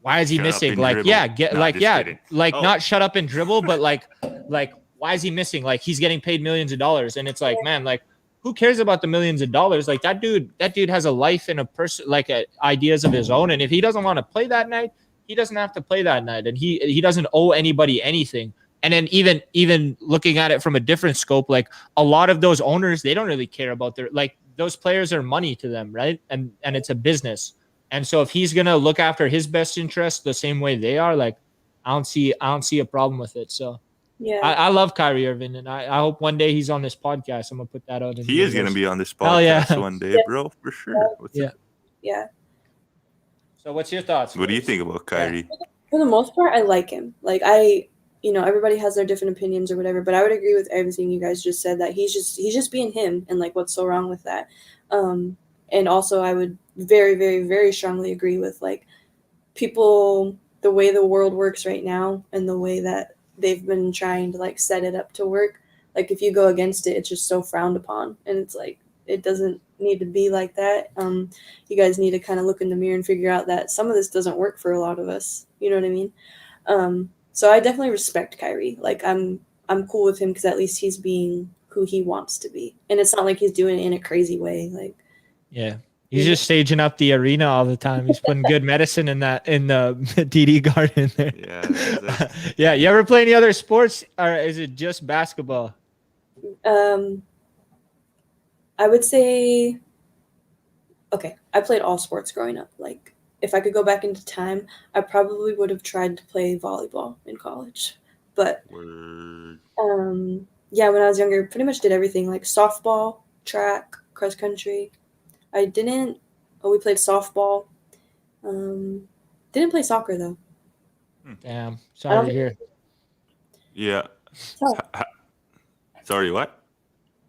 why is he missing? Like, dribble. Not shut up and dribble, but like, why is he missing? Like, he's getting paid millions of dollars, and it's like, man, like, who cares about the millions of dollars? Like, that dude has a life and a person, like, ideas of his own, and if he doesn't want to play that night, he doesn't have to play that night, and he doesn't owe anybody anything. And then even looking at it from a different scope, like a lot of those owners, they don't really care about those players are money to them, right? And it's a business. And so if he's gonna look after his best interests the same way they are, like I don't see a problem with it. So yeah, I love Kyrie Irving, and I hope one day he's on this podcast. I'm gonna put that out. He is gonna be on this podcast one day, bro, for sure. Yeah. So what's your thoughts? What do you think about Kyrie? For the most part, I like him. Like everybody has their different opinions or whatever, but I would agree with everything you guys just said, that he's just being him, and like what's so wrong with that. And And also I would very, very, very strongly agree with like people, the way the world works right now and the way that they've been trying to like set it up to work. Like if you go against it, it's just so frowned upon, and it's like it doesn't need to be like that. You guys need to kind of look in the mirror and figure out that some of this doesn't work for a lot of us. You know what I mean? So I definitely respect Kyrie. Like I'm cool with him because at least he's being who he wants to be, and it's not like he's doing it in a crazy way. Like Yeah. He's just staging up the arena all the time. He's putting good medicine in the TD Garden there. Yeah. Yeah. You ever play any other sports, or is it just basketball? I would say, okay, I played all sports growing up. Like if I could go back into time, I probably would have tried to play volleyball in college. But Word. yeah, when I was younger, pretty much did everything like softball, track, cross country. I didn't. Oh, we played softball. Didn't play soccer though. Damn. I Sorry don't to hear. Yeah. Tough. Sorry, what?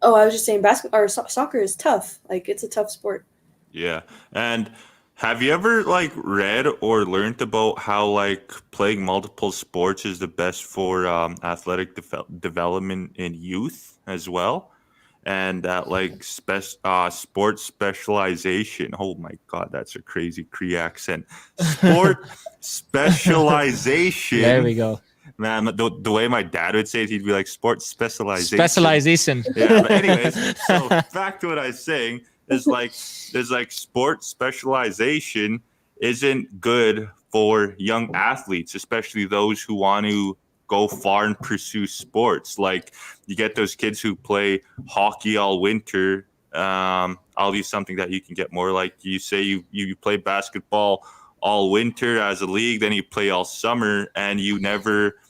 Oh, I was just saying basketball or soccer is tough. Like it's a tough sport. Yeah. And have you ever like read or learned about how like playing multiple sports is the best for athletic development in youth as well? And that like sports specialization. Oh my God, that's a crazy Cree accent. Sport There specialization. we go. Man, the way my dad would say it, he'd be like sports specialization. Specialization. Yeah, but anyways, so back to what I was saying is like there's like sports specialization isn't good for young athletes, especially those who want to go far and pursue sports. Like you get those kids who play hockey all winter. I'll use something that you can get more like you say you play basketball all winter as a league, then you play all summer and you never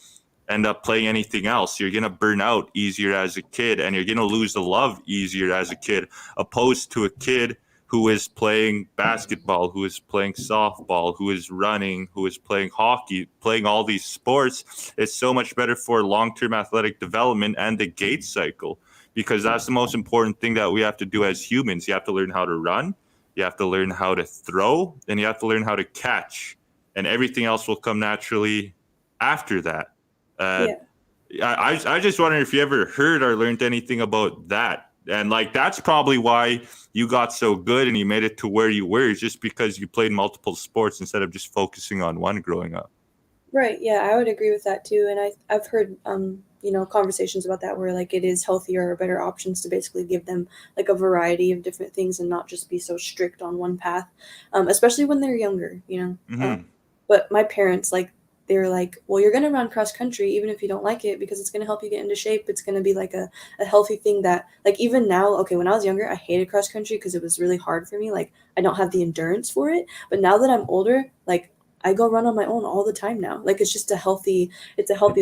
end up playing anything else. You're going to burn out easier as a kid and you're going to lose the love easier as a kid, opposed to a kid who is playing basketball, who is playing softball, who is running, who is playing hockey, playing all these sports. It's so much better for long-term athletic development and the gait cycle, because that's the most important thing that we have to do as humans. You have to learn how to run, you have to learn how to throw, and you have to learn how to catch, and everything else will come naturally after that. I just wonder if you ever heard or learned anything about that. And like that's probably why you got so good and you made it to where you were, is just because you played multiple sports instead of just focusing on one growing up. Right. Yeah, I would agree with that too. And I've heard conversations about that where like it is healthier or better options to basically give them like a variety of different things and not just be so strict on one path, especially when they're younger. But my parents, like, they were like, well, you're going to run cross country even if you don't like it because it's going to help you get into shape. It's going to be like a healthy thing that, like, even now, okay, when I was younger, I hated cross country because it was really hard for me. Like, I don't have the endurance for it. But now that I'm older, like, I go run on my own all the time now. Like, it's just a healthy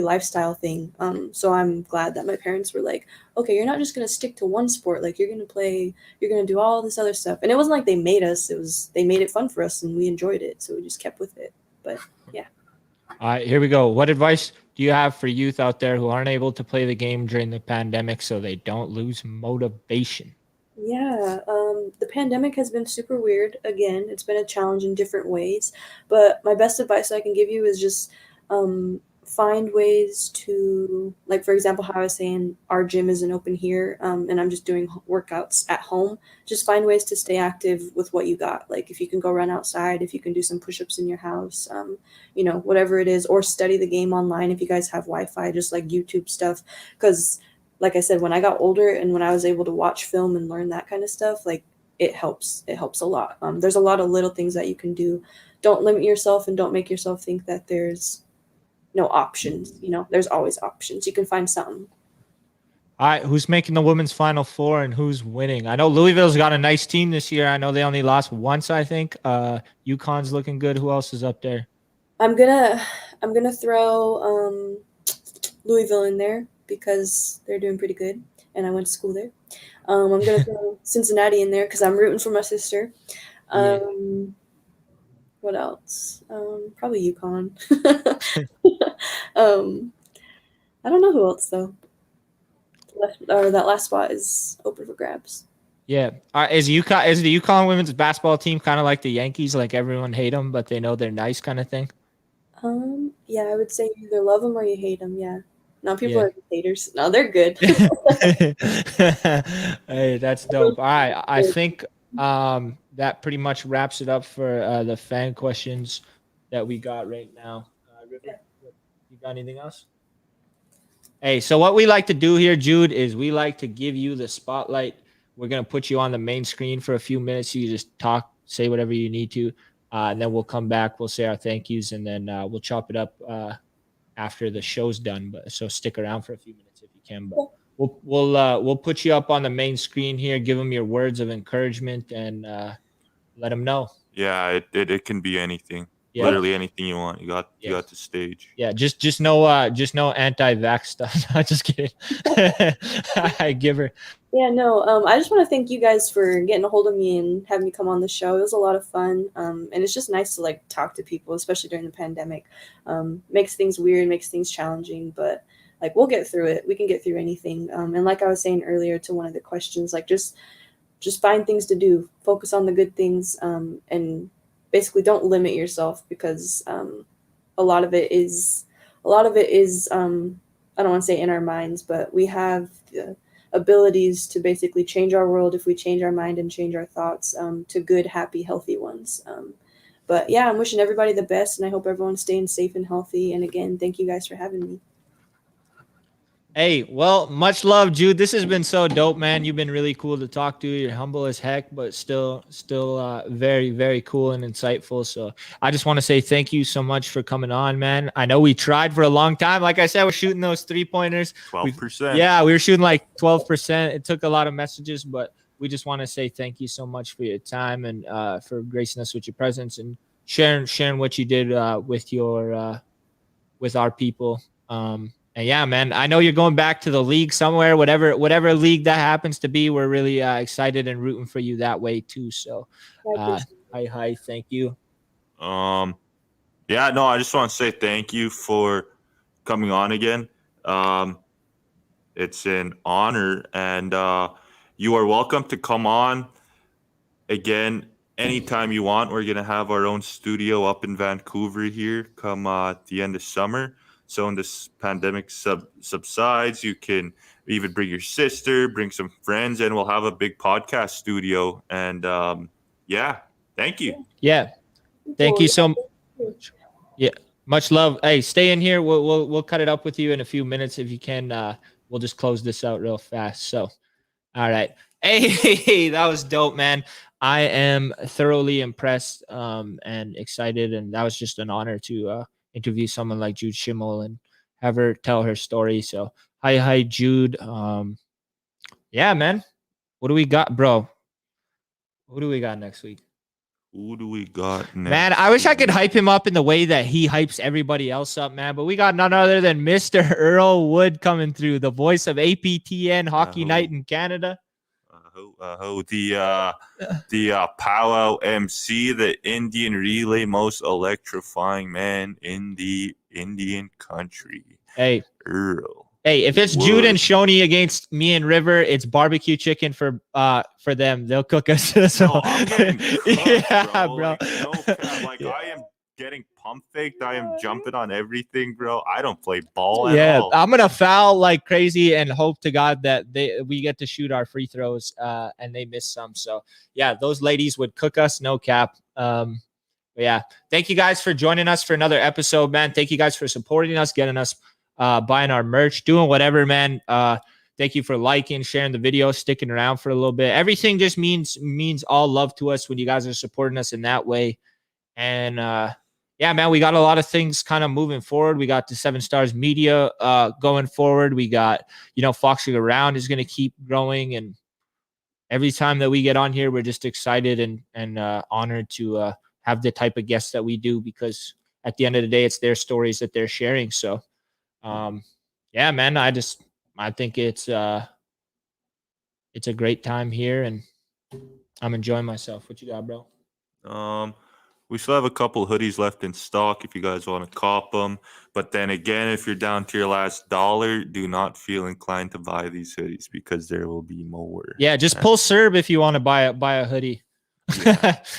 lifestyle thing. So I'm glad that my parents were like, okay, you're not just going to stick to one sport. Like, you're going to do all this other stuff. And it wasn't like they made us. They made it fun for us and we enjoyed it. So we just kept with it. But yeah. All right, here we go. What advice do you have for youth out there who aren't able to play the game during the pandemic so they don't lose motivation? Yeah, the pandemic has been super weird. Again, it's been a challenge in different ways. But my best advice I can give you is just find ways to, like, for example, how I was saying our gym isn't open here, and I'm just doing workouts at home. Just find ways to stay active with what you got. Like if you can go run outside, if you can do some push-ups in your house, whatever it is, or study the game online if you guys have Wi-Fi, just like YouTube stuff. Because like I said, when I got older and when I was able to watch film and learn that kind of stuff, like it helps a lot. There's a lot of little things that you can do. Don't limit yourself and don't make yourself think that there's no options. There's always options. You can find something. All right, who's making the women's Final Four and who's winning? I know Louisville's got a nice team this year. I know they only lost once, I think. UConn's looking good. Who else is up there? I'm gonna throw Louisville in there because they're doing pretty good, and I went to school there. I'm gonna throw Cincinnati in there because I'm rooting for my sister. What else? Probably UConn. I don't know who else though. That last spot is open for grabs. Yeah. Is the UConn women's basketball team kind of like the Yankees? Like everyone hate them, but they know they're nice, kind of thing. Yeah, I would say you either love them or you hate them. Yeah. No, people Yeah. are haters. No, they're good. Hey, that's dope. All right, I think that pretty much wraps it up for the fan questions that we got right now. River, you got anything else? Hey, so what we like to do here, Jude, is we like to give you the spotlight. We're gonna put you on the main screen for a few minutes. You just talk, say whatever you need to, and then we'll come back. We'll say our thank yous, and then we'll chop it up after the show's done. But so stick around for a few minutes if you can. But we'll put you up on the main screen here. Give them your words of encouragement and let them know. Yeah, it can be anything. Yeah. Literally anything you want. You got the stage. Yeah, just no anti-vax stuff. No, just kidding. I give her. Yeah, no, I just want to thank you guys for getting a hold of me and having me come on the show. It was a lot of fun, and it's just nice to like talk to people, especially during the pandemic. Makes things weird, makes things challenging, but like we'll get through it. We can get through anything. And like I was saying earlier to one of the questions, like just find things to do, focus on the good things, and basically don't limit yourself because a lot of it is I don't want to say in our minds, but we have the abilities to basically change our world if we change our mind and change our thoughts to good, happy, healthy ones. But yeah, I'm wishing everybody the best, and I hope everyone's staying safe and healthy. And again, thank you guys for having me. Hey, well, much love, Jude. This has been so dope, man. You've been really cool to talk to. You're humble as heck, but still very, very cool and insightful. So I just want to say thank you so much for coming on, man. I know we tried for a long time. Like I said, we're shooting those 3-pointers. 12%. Yeah, we were shooting like 12%. It took a lot of messages, but we just want to say thank you so much for your time and for gracing us with your presence and sharing what you did with your with our people. And yeah, man, I know you're going back to the league somewhere, whatever league that happens to be. We're really excited and rooting for you that way too. So, hi, thank you. Yeah, no, I just want to say thank you for coming on again. It's an honor, and you are welcome to come on again anytime you want. We're gonna have our own studio up in Vancouver here come at the end of summer. So when this pandemic subsides, you can even bring your sister, bring some friends, and we'll have a big podcast studio. And yeah, thank you. Yeah, thank you so much. Yeah, much love. Hey, stay in here. We'll cut it up with you in a few minutes if you can. We'll just close this out real fast. So, all right. Hey, that was dope, man. I am thoroughly impressed and excited, and that was just an honor to interview someone like Jude Schimmel and have her tell her story. So, hi, Jude. Yeah, man. What do we got, bro? Who do we got next week? Who do we got next? Man, I wish I could hype him up in the way that he hypes everybody else up, man. But we got none other than Mr. Earl Wood coming through, the voice of APTN Hockey Night in Canada. The powwow MC, the Indian relay, most electrifying man in the Indian country. Hey, Earl. Hey, if it's Wood. Jude and Shoney against me and River, it's barbecue chicken for them. They'll cook us. So, no, I'm getting cooked, yeah, bro. Like, no cap. Like yeah. I am getting pump faked. I am jumping on everything, bro. I don't play ball at all. I'm gonna foul like crazy and hope to God that we get to shoot our free throws and they miss some. So yeah, those ladies would cook us, no cap. Yeah, thank you guys for joining us for another episode, man. Thank you guys for supporting us, getting us buying our merch, doing whatever, man. Thank you for liking, sharing the video, sticking around for a little bit. Everything just means all love to us when you guys are supporting us in that way. And yeah, man, we got a lot of things kind of moving forward. We got the 7 Stars Media going forward. We got, Foxing Around is going to keep growing. And every time that we get on here, we're just excited and honored to have the type of guests that we do, because at the end of the day, it's their stories that they're sharing. So, yeah, man, I think it's a great time here and I'm enjoying myself. What you got, bro? We still have a couple hoodies left in stock if you guys want to cop them. But then again, if you're down to your last dollar, do not feel inclined to buy these hoodies because there will be more. Yeah, just pull Serb if you want to buy a hoodie.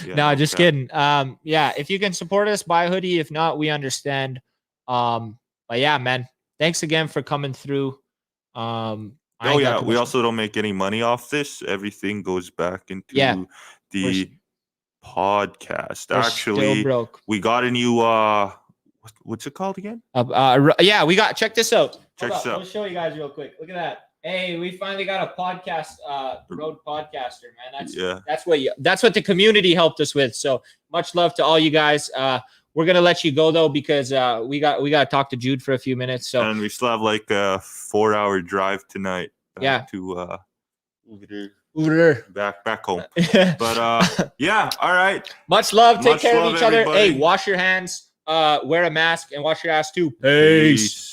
No, just kidding. Yeah, if you can support us, buy a hoodie. If not, we understand. But yeah, man, thanks again for coming through. We also don't make any money off this. Everything goes back into the podcast. Actually, we got a new what's it called again? Yeah, we got. Check this out. Check this out. I'll show you guys real quick. Look at that. Hey, we finally got a podcast, Road Podcaster, man. That's what the community helped us with. So much love to all you guys. We're gonna let you go though because we got to talk to Jude for a few minutes. So and we still have like a 4-hour drive tonight. To back home. But yeah, all right. Much love. Take care of each other. Hey, wash your hands. Wear a mask and wash your ass too. Peace.